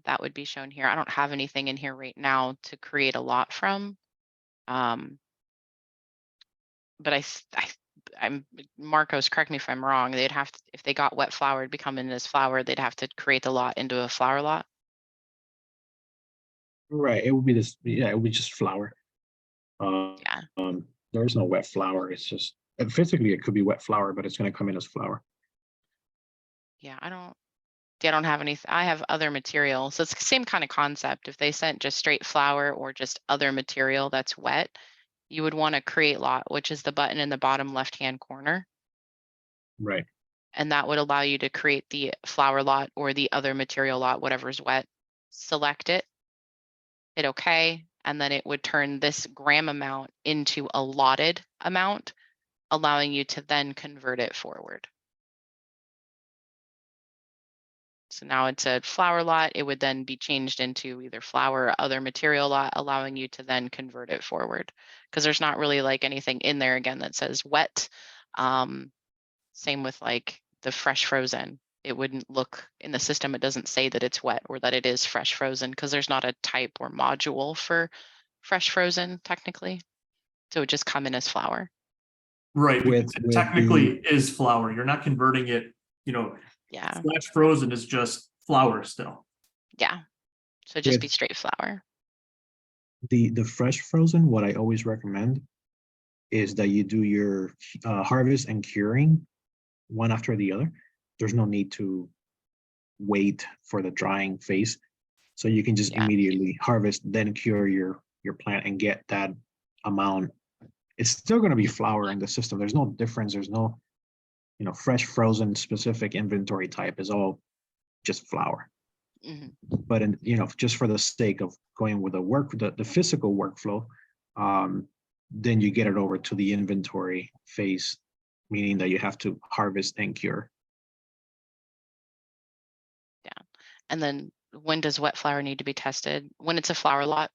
That would be shown here. I don't have anything in here right now to create a lot from. But I'm Marcos, correct me if I'm wrong. They'd have to, if they got wet flour, it'd become in this flour, they'd have to create the lot into a flour lot. Right. It would be this. Yeah, it would be just flour. Yeah. There is no wet flour. It's just physically it could be wet flour, but it's going to come in as flour. Yeah, I don't have any. I have other material, so it's the same kind of concept. If they sent just straight flour or just other material that's wet, you would want to create lot, which is the button in the bottom left-hand corner. Right. And that would allow you to create the flour lot or the other material lot, whatever's wet. Select it, hit OK, and then it would turn this gram amount into a lotted amount, allowing you to then convert it forward. So now it's a flour lot. It would then be changed into either flour or other material lot, allowing you to then convert it forward. Because there's not really like anything in there again that says wet. Same with like the fresh frozen. It wouldn't look in the system. It doesn't say that it's wet or that it is fresh frozen because there's not a type or module for fresh frozen technically. So it would just come in as flour. Right, because it With technically is flour. You're not converting it, Yeah. flash frozen is just flour still. Yeah. So just With- be straight flour. the fresh frozen, what I always recommend is that you do your harvest and curing one after the other. There's no need to wait for the drying phase. So you can just immediately harvest, then cure your plant and get that amount. It's still going to be flour in the system. There's no difference. There's no, fresh frozen specific inventory type is all just flour. Mhm. But just for the sake of going with the physical workflow, then you get it over to the inventory phase, meaning that you have to harvest and cure. Yeah. And then when does wet flour need to be tested? When it's a flour lot,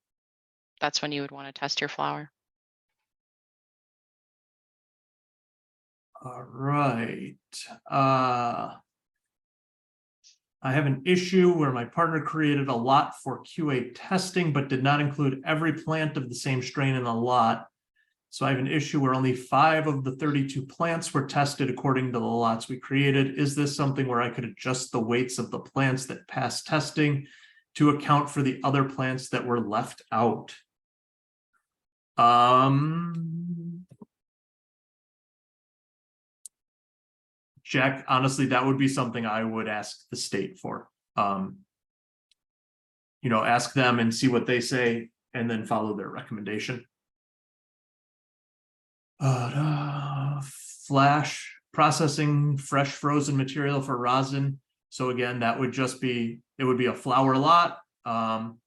that's when you would want to test your flour. All right. I have an issue where my partner created a lot for QA testing, but did not include every plant of the same strain in the lot. So I have an issue where only 5 of the 32 plants were tested according to the lots we created. Is this something where I could adjust the weights of the plants that passed testing to account for the other plants that were left out? Jack, honestly, that would be something I would ask the state for. Ask them and see what they say and then follow their recommendation. Flash processing fresh frozen material for rosin. So again, that would just be, it would be a flour lot. And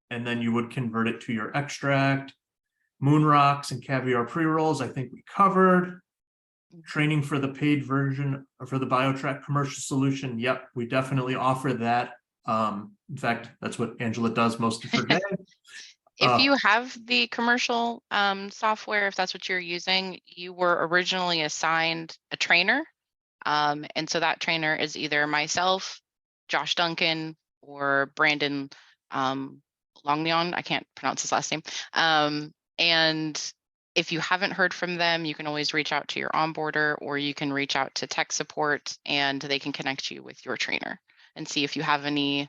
then you would convert it to your extract. Moon rocks and caviar pre-rolls, I think we covered. training for the paid version or for the BioTrack commercial solution. Yep, we definitely offer that. In fact, that's what Angela does most of her day. If you have the commercial software, if that's what you're using, you were originally assigned a trainer. And so that trainer is either myself, Josh Duncan, or Brandon Longleon. I can't pronounce his last name. And if you haven't heard from them, you can always reach out to your onboarder, or you can reach out to tech support and they can connect you with your trainer and see if you have any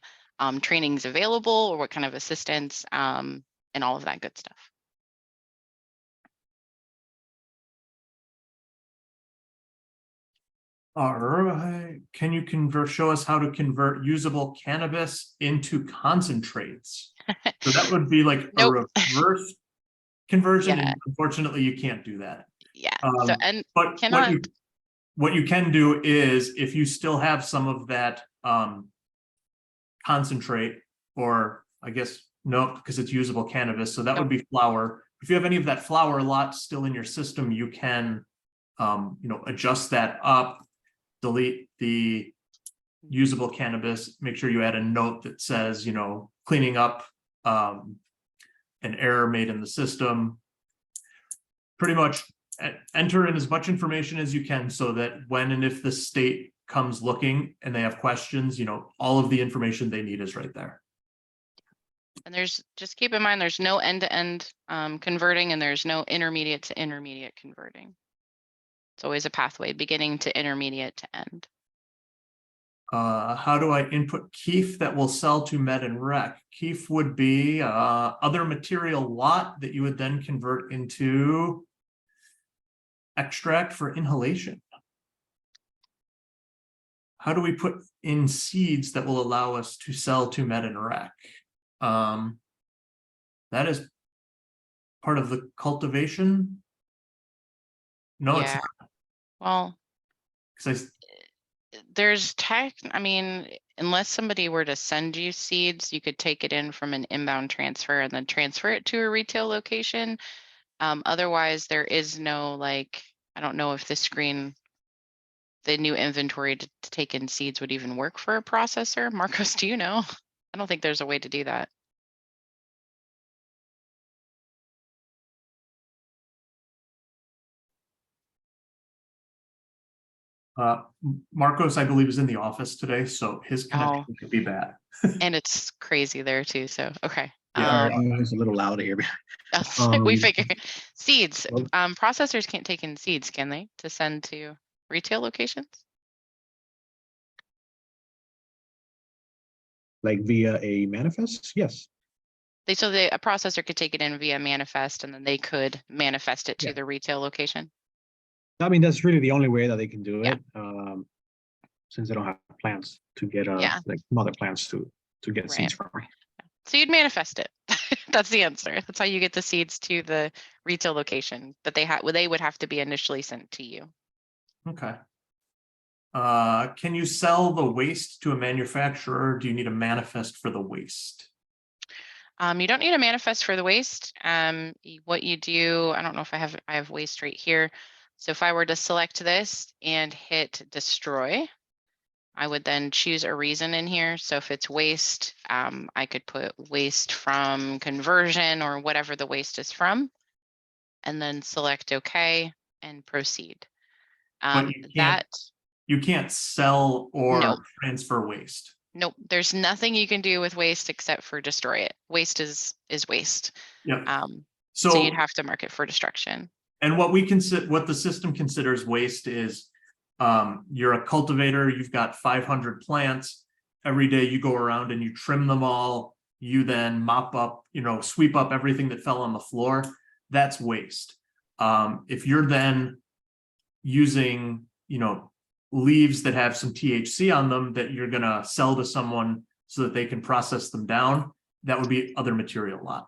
trainings available or what kind of assistance and all of that good stuff. All right. Can you show us how to convert usable cannabis into concentrates? So that would be like Nope. a reverse conversion, Yeah. and unfortunately you can't do that. Yeah. So and But cannot. what you can do is, if you still have some of that concentrate, or I guess no, because it's usable cannabis, so that would be flour. If you have any of that flour lot still in your system, you can adjust that up, delete the usable cannabis, make sure you add a note that says, cleaning up an error made in the system. Pretty much enter in as much information as you can so that when and if the state comes looking and they have questions, all of the information they need is right there. And just keep in mind, there's no end-to-end converting, and there's no intermediate to intermediate converting. It's always a pathway, beginning to intermediate to end. How do I input keef that will sell to med and rec? Keef would be other material lot that you would then convert into extract for inhalation. How do we put in seeds that will allow us to sell to med and rec? That is part of the cultivation. No, yeah. it's not. Well, Because there's I mean, unless somebody were to send you seeds, you could take it in from an inbound transfer and then transfer it to a retail location. Otherwise, there is no, like, I don't know if the new inventory to take in seeds would even work for a processor. Marcos, do you know? I don't think there's a way to do that. Marcos, I believe, is in the office today, so his connection could be bad. And it's crazy there too. So okay. Yeah. It's a little loud here. We figure seeds. well- Processors can't take in seeds, can they, to send to retail locations? Like via a manifest? Yes. A processor could take it in via manifest, and then they could manifest it to Yeah. the retail location. I mean, that's really the only way that they can do Yeah. it, since they don't have plants to get Yeah. like mother plants to get Right. seeds from. So you'd manifest it. That's the answer. That's how you get the seeds to the retail location, but they would have to be initially sent to you. Okay. Can you sell the waste to a manufacturer? Or do you need a manifest for the waste? You don't need a manifest for the waste. What you do, I don't know if I have waste right here. So if I were to select this and hit destroy, I would then choose a reason in here. So if it's waste, I could put waste from conversion or whatever the waste is from, and then select OK and proceed. But you can't sell or Nope. transfer waste. Nope. There's nothing you can do with waste except for destroy it. Waste is waste. Yeah. So you'd have to mark it for destruction. And what the system considers waste is, you're a cultivator, you've got 500 plants. Every day you go around and you trim them all. You then mop up, sweep up everything that fell on the floor. That's waste. If you're then using, leaves that have some THC on them that you're going to sell to someone so that they can process them down, that would be other material lot.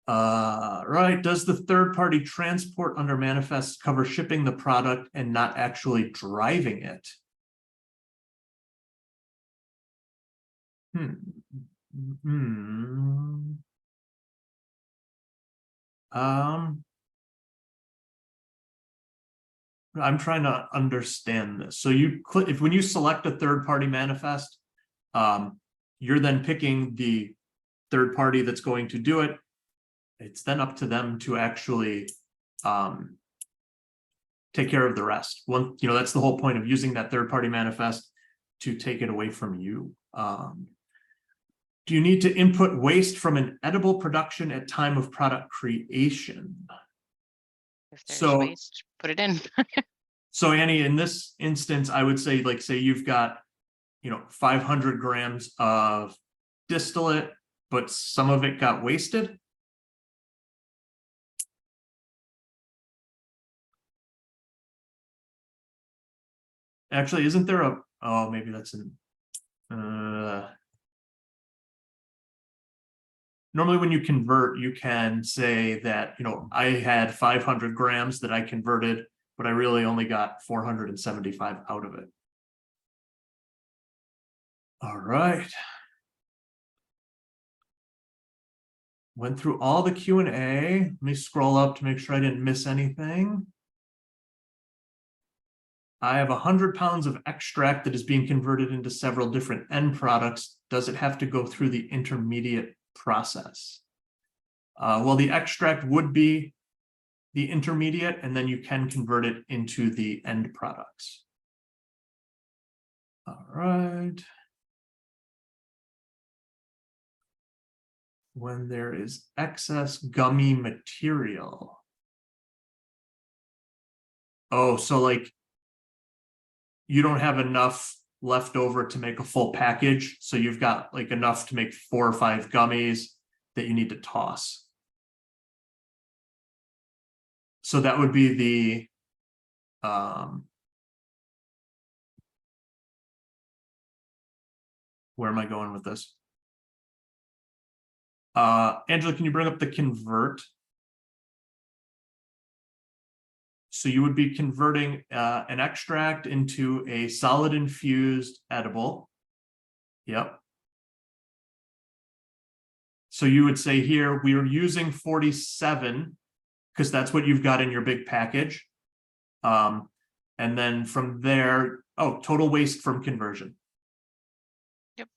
Right. Does the third-party transport under manifest cover shipping the product and not actually driving it? I'm trying to understand this. So you click, if when you select a third-party manifest, you're then picking the third party that's going to do it. It's then up to them to actually take care of the rest. One, that's the whole point of using that third-party manifest, to take it away from you. Do you need to input waste from an edible production at time of product creation? If there's So- waste, put it in. So Annie, in this instance, I would say, like, say you've got, 500 grams of distillate, but some of it got wasted. Actually, isn't there a, oh, maybe that's in, normally when you convert, you can say that, I had 500 grams that I converted, but I really only got 475 out of it. All right. Went through all the Q&A. Let me scroll up to make sure I didn't miss anything. I have 100 pounds of extract that is being converted into several different end products. Does it have to go through the intermediate process? Well, the extract would be the intermediate, and then you can convert it into the end products. All right. When there is excess gummy material. Oh, so like you don't have enough left over to make a full package. So you've got like enough to make 4 or 5 gummies that you need to toss. So that would be the where am I going with this? Angela, can you bring up the convert? So you would be converting an extract into a solid infused edible. Yep. So you would say here, we are using 47 because that's what you've got in your big package. And then from there, oh, total waste from conversion. Yep.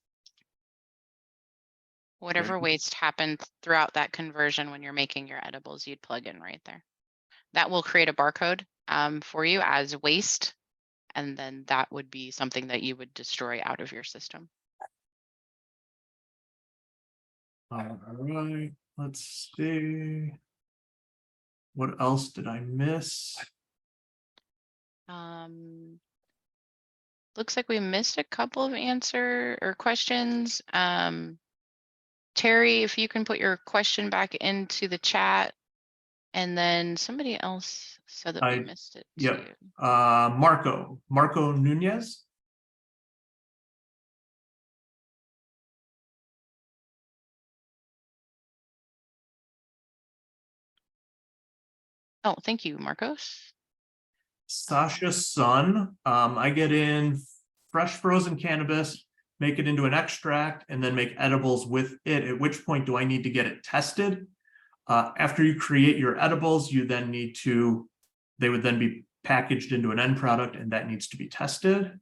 Whatever waste happened throughout that conversion when you're making your edibles, you'd plug in right there. That will create a barcode for you as waste, and then that would be something that you would destroy out of your system. All right, let's see. What else did I miss? Looks like we missed a couple of answer or questions. Terry, if you can put your question back into the chat. And then somebody else said that we missed it too. Marco Nunez. Oh, thank you, Marcos. Sasha Sun. I get in fresh frozen cannabis, make it into an extract, and then make edibles with it. At which point do I need to get it tested? After you create your edibles, you then need to, they would then be packaged into an end product, and that needs to be tested.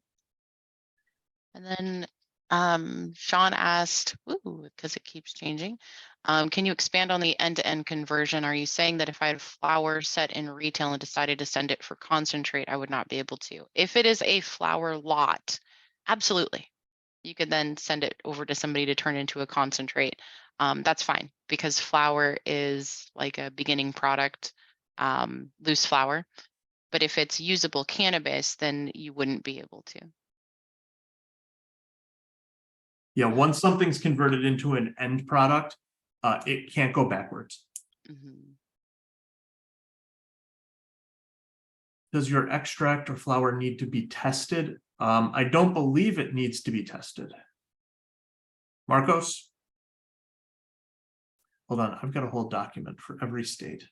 And then Sean asked, because it keeps changing, can you expand on the end-to-end conversion? Are you saying that if I had flour set in retail and decided to send it for concentrate, I would not be able to? If it is a flour lot, absolutely. You could then send it over to somebody to turn into a concentrate. That's fine, because flour is like a beginning product, loose flour. But if it's usable cannabis, then you wouldn't be able to. Yeah, once something's converted into an end product, it can't go backwards. Mm-hmm. Does your extract or flour need to be tested? I don't believe it needs to be tested. Marcos? Hold on, I've got a whole document for every state.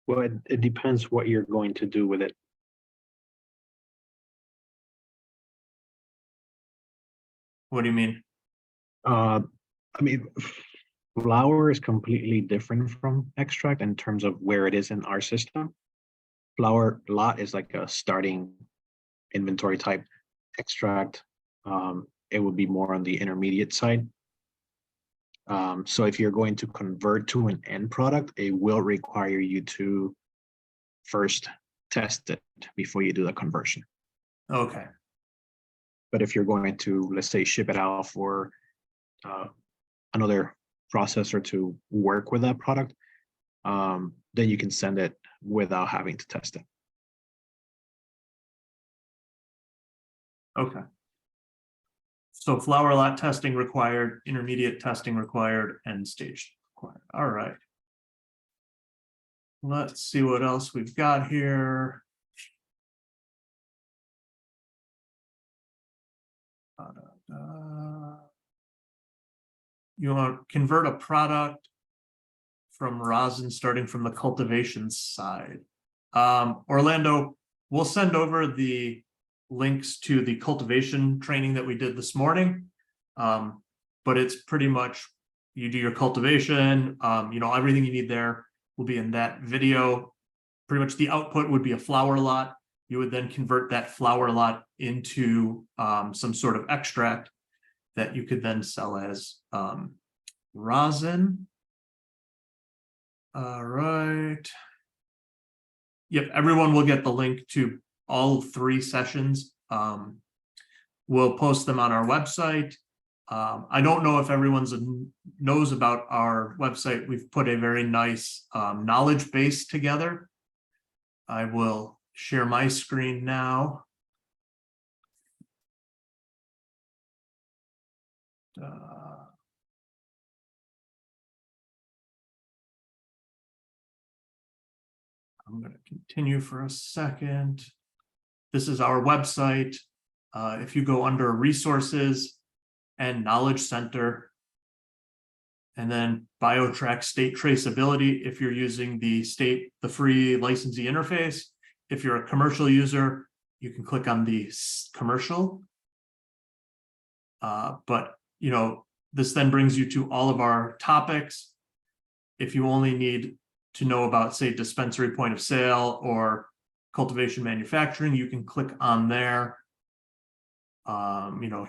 Well, it depends what you're going to do with it. What do you mean? I mean, flour is completely different from extract in terms of where it is in our system. flower lot is like a starting inventory type extract. It would be more on the intermediate side. So if you're going to convert to an end product, it will require you to first test it before you do the conversion. Okay. But if you're going to, let's say, ship it out for another processor to work with that product, then you can send it without having to test it. Okay. So flower lot testing required, intermediate testing required, end stage required. All right. Let's see what else we've got here. You want to convert a product from rosin starting from the cultivation side. Orlando, we'll send over the links to the cultivation training that we did this morning. But it's pretty much, you do your cultivation, everything you need there will be in that video. Pretty much the output would be a flower lot. You would then convert that flower lot into some sort of extract that you could then sell as rosin. All right. Yep, everyone will get the link to all 3 sessions. We'll post them on our website. I don't know if everyone knows about our website. We've put a very nice knowledge base together. I will share my screen now. I'm going to continue for a second. This is our website. If you go under resources and knowledge center, and then BioTrack state traceability, if you're using the free licensee interface. If you're a commercial user, you can click on the commercial. But this then brings you to all of our topics. If you only need to know about, say, dispensary point of sale or cultivation manufacturing, you can click on there.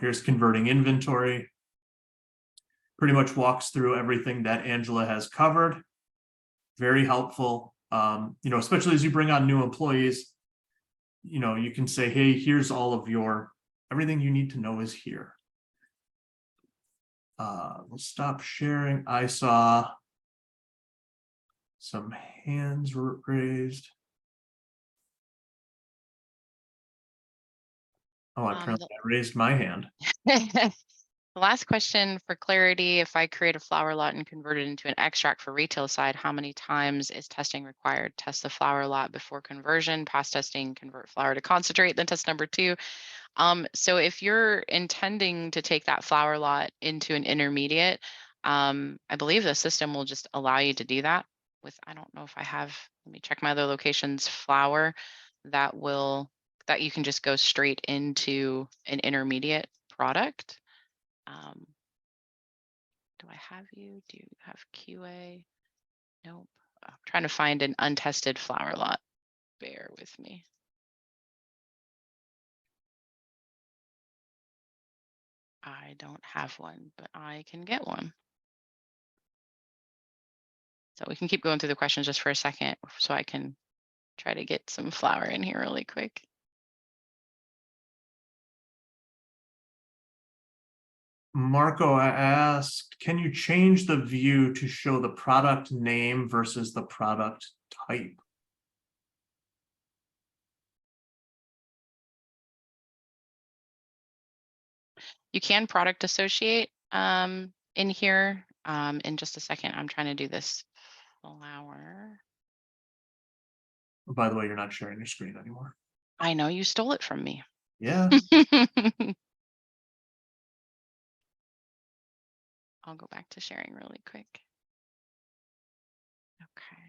Here's converting inventory. Pretty much walks through everything that Angela has covered. Very helpful. Especially as you bring on new employees, you can say, hey, here's all of everything you need to know is here. We'll stop sharing. I saw some hands raised. Oh, apparently I raised my hand. The last question for clarity, if I create a flower lot and convert it into an extract for retail side, how many times is testing required? Test the flower lot before conversion, pass testing, convert flower to concentrate, then test number 2. So if you're intending to take that flower lot into an intermediate, I believe the system will just allow you to do that with, I don't know if I have, let me check my other locations, flower that you can just go straight into an intermediate product. Do I have you? Do you have QA? Nope. I'm trying to find an untested flower lot. Bear with me. I don't have one, but I can get one. So we can keep going through the questions just for a second so I can try to get some flower in here really quick. Marco asked, can you change the view to show the product name versus the product type? You can product associate in here. In just a second, I'm trying to do this flower. Oh, by the way, you're not sharing your screen anymore. I know you stole it from me. Yeah. I'll go back to sharing really quick. Okay.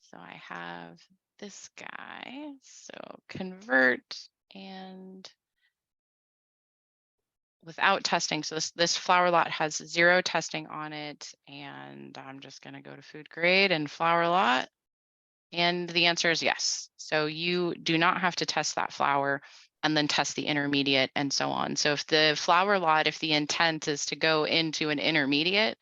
So I have this guy. So convert and without testing. So this flower lot has 0 testing on it. And I'm just going to go to food grade and flower lot. And the answer is yes. So you do not have to test that flour and then test the intermediate and so on. So if the flour lot, if the intent is to go into an intermediate,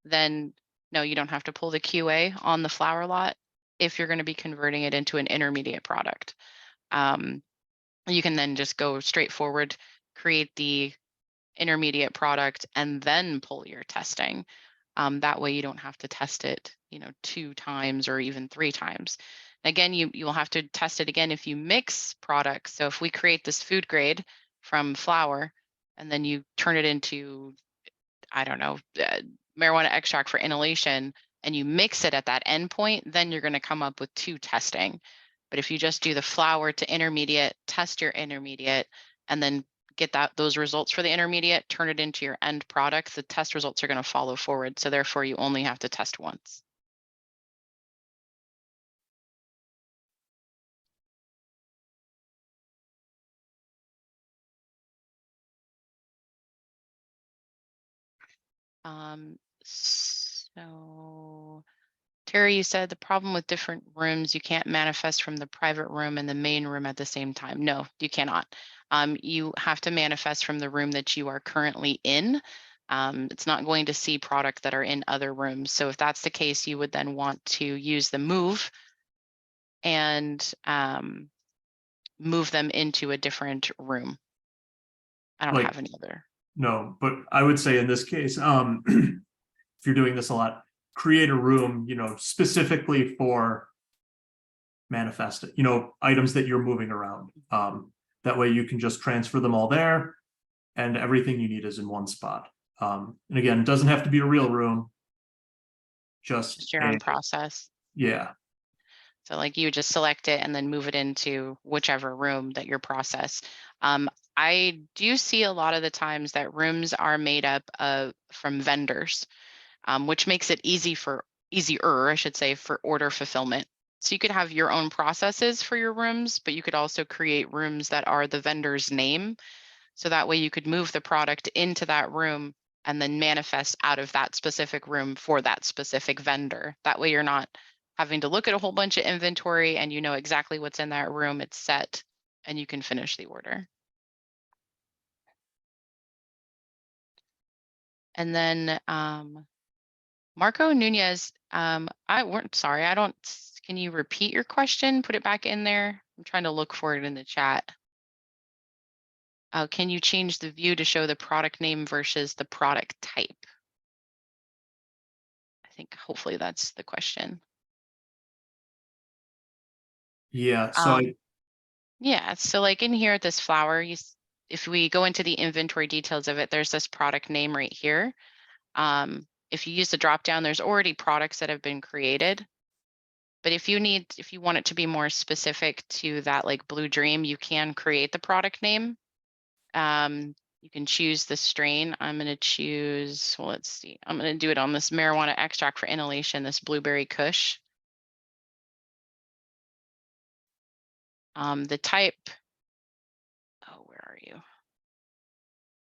then no, you don't have to pull the QA on the flour lot if you're going to be converting it into an intermediate product. You can then just go straight forward, create the intermediate product, and then pull your testing. That way you don't have to test it, 2 times or even 3 times. Again, you will have to test it again if you mix products. So if we create this food grade from flour and then you turn it into, I don't know, marijuana extract for inhalation, and you mix it at that endpoint, then you're going to come up with 2 testing. But if you just do the flour to intermediate, test your intermediate, and then get those results for the intermediate, turn it into your end product, the test results are going to follow forward. So therefore, you only have to test once. So Terry, you said the problem with different rooms, you can't manifest from the private room and the main room at the same time. No, you cannot. You have to manifest from the room that you are currently in. It's not going to see product that are in other rooms. So if that's the case, you would then want to use the move and move them into a different room. I don't Like- have any other. No, but I would say in this case, if you're doing this a lot, create a room, specifically for manifest, items that you're moving around. That way you can just transfer them all there and everything you need is in one spot. And again, it doesn't have to be a real room. Just Your own process. Yeah. So like you would just select it and then move it into whichever room that your process. I do see a lot of the times that rooms are made up from vendors, which makes it easier, I should say, for order fulfillment. So you could have your own processes for your rooms, but you could also create rooms that are the vendor's name. So that way you could move the product into that room and then manifest out of that specific room for that specific vendor. That way you're not having to look at a whole bunch of inventory and you know exactly what's in that room, it's set, and you can finish the order. And then Marco Nunez, can you repeat your question? Put it back in there. I'm trying to look for it in the chat. Can you change the view to show the product name versus the product type? I think hopefully that's the question. Yeah. So yeah, so like in here, this flower, if we go into the inventory details of it, there's this product name right here. If you use the drop down, there's already products that have been created. But if you want it to be more specific to that like Blue Dream, you can create the product name. You can choose the strain. I'm going to choose, well, let's see. I'm going to do it on this marijuana extract for inhalation, this blueberry kush. The type, oh, where are you?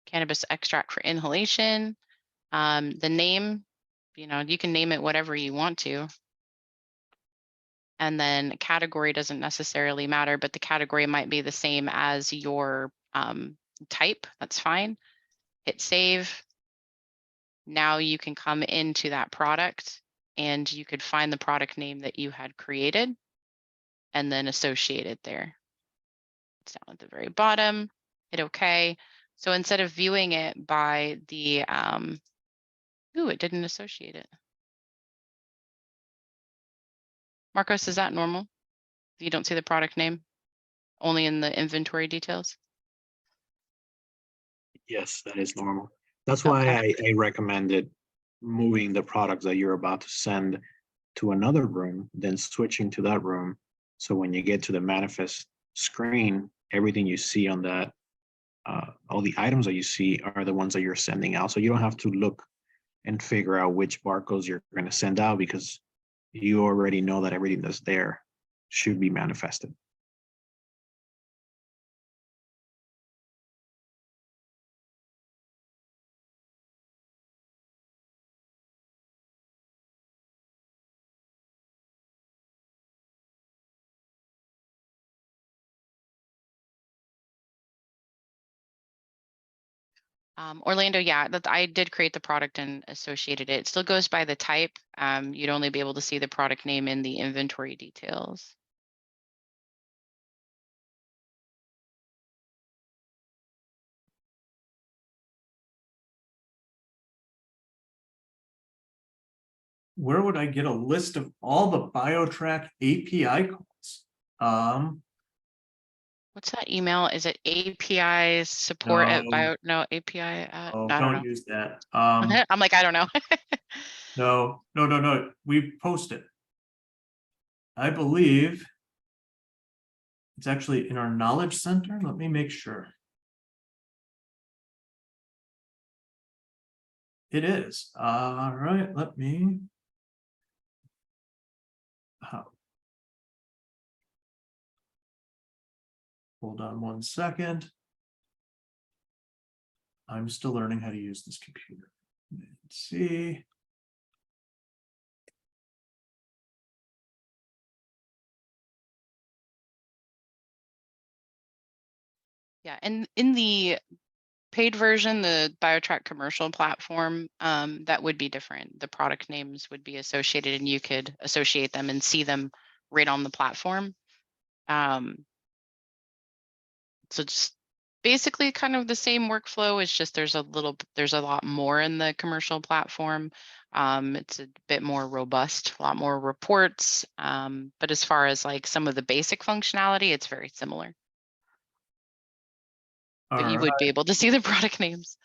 Cannabis extract for inhalation. The name, you can name it whatever you want to. And then category doesn't necessarily matter, but the category might be the same as your type. That's fine. Hit save. Now you can come into that product and you could find the product name that you had created and then associate it there. It's down at the very bottom. Hit OK. So instead of viewing it by the, it didn't associate it. Marcos, is that normal? If you don't see the product name, only in the inventory details? Yes, that is normal. That's why I recommended moving the products that you're about to send to another room, then switching to that room. So when you get to the manifest screen, everything you see on that, all the items that you see are the ones that you're sending out. So you don't have to look and figure out which barcodes you're going to send out because you already know that everything that's there should be manifested. Orlando, yeah, that I did create the product and associated it. It still goes by the type. You'd only be able to see the product name in the inventory details. Where would I get a list of all the BioTrack API calls? What's that email? Is it API support at bio? No, API at, Oh, I don't know. don't use that. I'm like, I don't know. No. We post it. I believe it's actually in our knowledge center. Let me make sure. It is. All right, let me. Hold on 1 second. I'm still learning how to use this computer. Let's see. Yeah, and in the paid version, the BioTrack commercial platform, that would be different. The product names would be associated and you could associate them and see them right on the platform. So just basically kind of the same workflow. It's just there's a lot more in the commercial platform. It's a bit more robust, a lot more reports. But as far as like some of the basic functionality, it's very similar. But All you right. would be able to see the product names.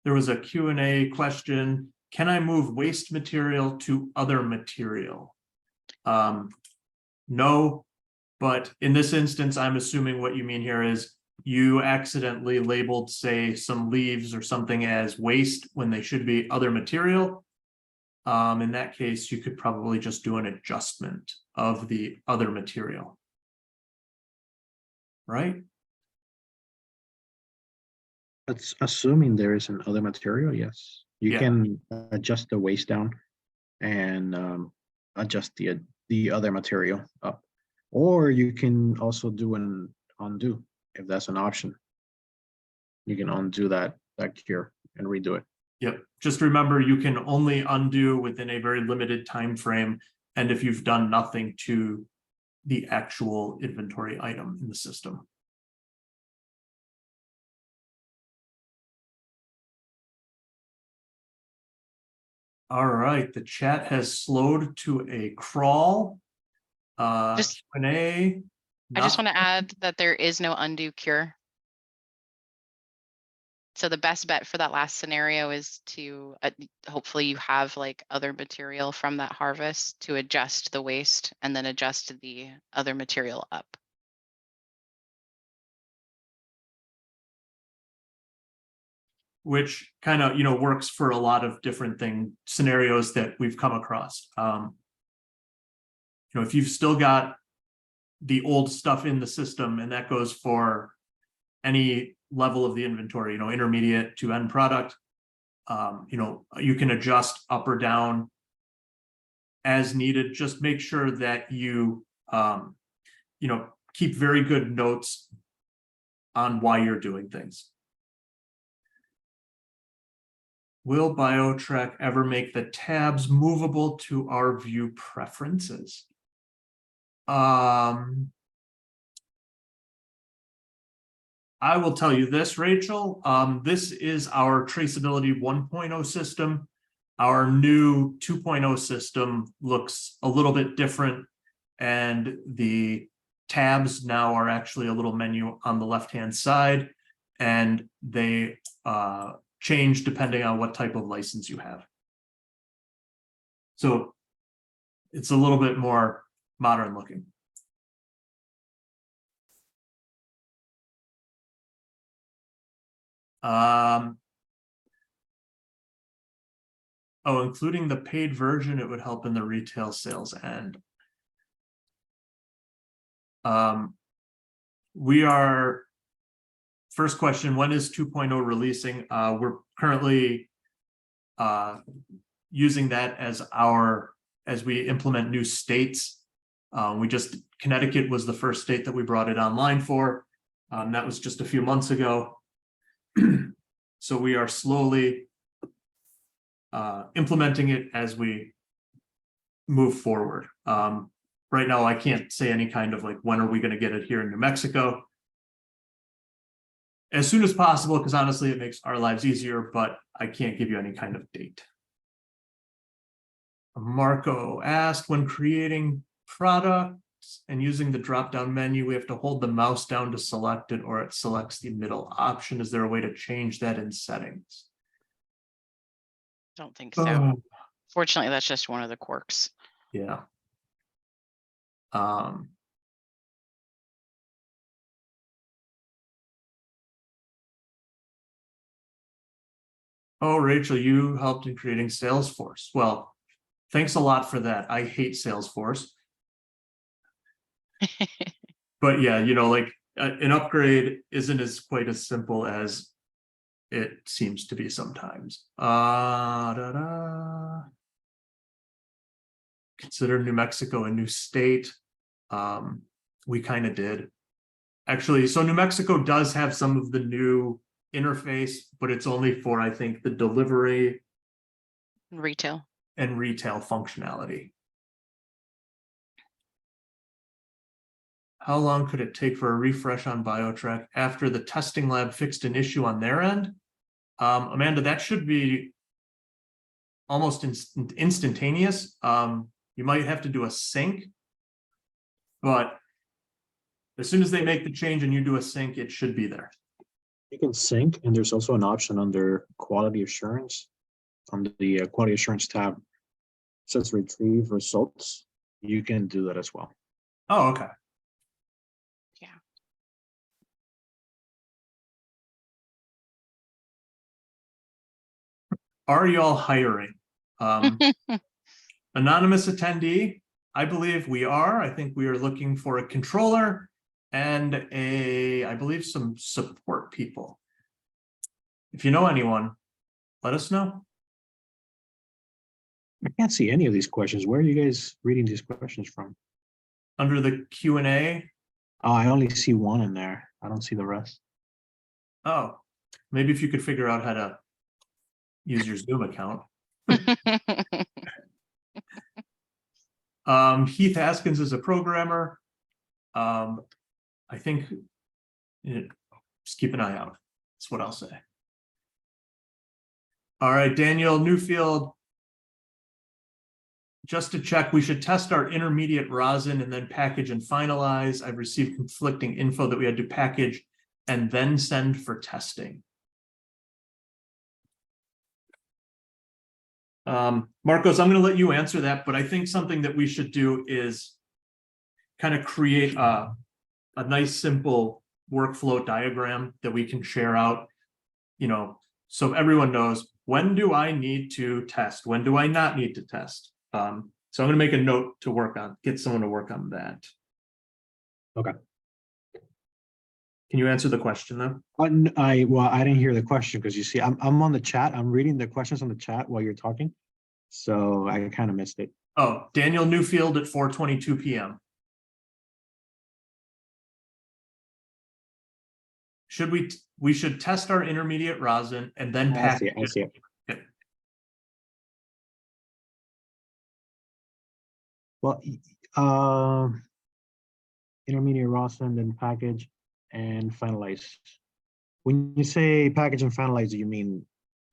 There was a Q&A question. Can I move waste material to other material? No, but in this instance, I'm assuming what you mean here is you accidentally labeled, say, some leaves or something as waste when they should be other material. In that case, you could probably just do an adjustment of the other material. Right? That's assuming there is an other material, yes. You Yeah. can adjust the waste down and adjust the other material up. Or you can also do an undo if that's an option. You can undo that cure and redo it. Yep. Just remember, you can only undo within a very limited time frame, and if you've done nothing to the actual inventory item in the system. All right, the chat has slowed to a crawl. Q&A. I just want to add that there is no undo cure. So the best bet for that last scenario is to hopefully you have like other material from that harvest to adjust the waste and then adjust the other material up. Which kind of, works for a lot of different scenarios that we've come across. If you've still got the old stuff in the system, and that goes for any level of the inventory, intermediate to end product, you can adjust up or down as needed. Just make sure that you, keep very good notes on why you're doing things. Will BioTrack ever make the tabs movable to our view preferences? I will tell you this, Rachel. This is our traceability 1.0 system. Our new 2.0 system looks a little bit different, and the tabs now are actually a little menu on the left-hand side, and they change depending on what type of license you have. So it's a little bit more modern looking. Including the paid version, it would help in the retail sales end. First question, when is 2.0 releasing? We're currently using that as we implement new states. Connecticut was the first state that we brought it online for. That was just a few months ago. So we are slowly implementing it as we move forward. Right now, I can't say any kind of like, when are we going to get it here in New Mexico? As soon as possible, because honestly, it makes our lives easier, but I can't give you any kind of date. Marco asked, when creating products and using the drop-down menu, we have to hold the mouse down to select it, or it selects the middle option. Is there a way to change that in settings? Don't think so. Fortunately, that's just one of the quirks. Yeah. Oh, Rachel, you helped in creating Salesforce. Well, thanks a lot for that. I hate Salesforce. But yeah, you know, like an upgrade isn't as quite as simple as it seems to be sometimes. Consider New Mexico a new state. We kind of did. Actually, so New Mexico does have some of the new interface, but it's only for, I think, the delivery Retail. and retail functionality. How long could it take for a refresh on BioTrack after the testing lab fixed an issue on their end? Amanda, that should be almost instantaneous. You might have to do a sync, but as soon as they make the change and you do a sync, it should be there. You can sync, and there's also an option under quality assurance. Under the quality assurance tab, it says retrieve results. You can do that as well. Oh, okay. Yeah. Are y'all hiring? Anonymous attendee, I believe we are. I think we are looking for a controller and I believe some support people. If you know anyone, let us know. I can't see any of these questions. Where are you guys reading these questions from? Under the Q&A. Oh, I only see one in there. I don't see the rest. Oh, maybe if you could figure out how to use your Zoom account. Heath Haskins is a programmer. I think just keep an eye out. That's what I'll say. All right, Daniel Newfield. Just to check, we should test our intermediate rosin and then package and finalize. I've received conflicting info that we had to package and then send for testing. Marcos, I'm going to let you answer that, but I think something that we should do is kind of create a nice, simple workflow diagram that we can share out, you know, so everyone knows, when do I need to test? When do I not need to test? So I'm going to make a note to get someone to work on that. Okay. Can you answer the question though? I didn't hear the question because you see, I'm on the chat. I'm reading the questions on the chat while you're talking, so I kind of missed it. Oh, Daniel Newfield at 4:22 p.m. We should test our intermediate rosin and then package I see it. it. Well, intermediate rosin, then package and finalize. When you say package and finalize, do you mean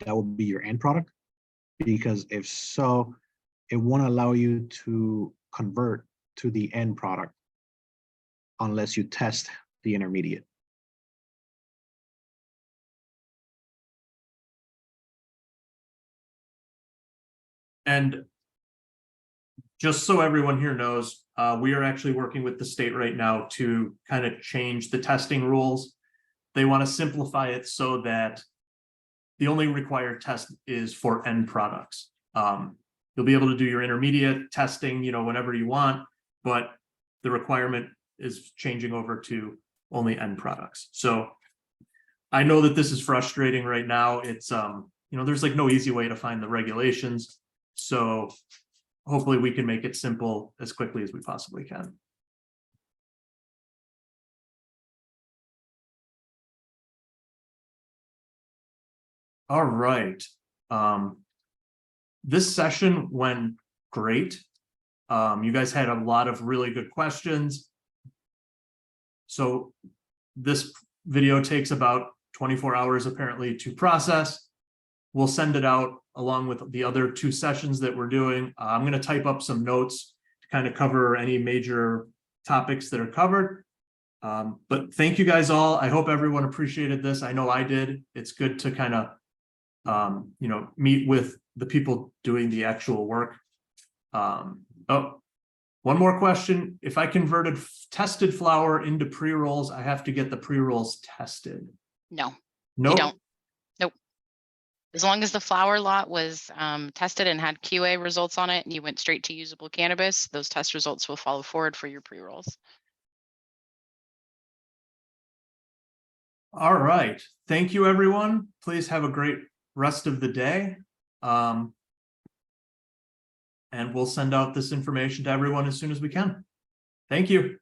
that would be your end product? Because if so, it won't allow you to convert to the end product unless you test the intermediate. And just so everyone here knows, we are actually working with the state right now to kind of change the testing rules. They want to simplify it so that the only required test is for end products. You'll be able to do your intermediate testing, you know, whenever you want, but the requirement is changing over to only end products. So I know that this is frustrating right now. It's, you know, there's like no easy way to find the regulations. So hopefully we can make it simple as quickly as we possibly can. All right. This session went great. You guys had a lot of really good questions. So this video takes about 24 hours apparently to process. We'll send it out along with the other 2 sessions that we're doing. I'm going to type up some notes to kind of cover any major topics that are covered. But thank you guys all. I hope everyone appreciated this. I know I did. It's good to kind of, you know, meet with the people doing the actual work. Oh, one more question. If I converted tested flour into pre-rolls, I have to get the pre-rolls tested. No, No, you don't. Nope. As long as the flour lot was tested and had QA results on it and you went straight to usable cannabis, those test results will follow forward for your pre-rolls. All right. Thank you, everyone. Please have a great rest of the day. And we'll send out this information to everyone as soon as we can. Thank you.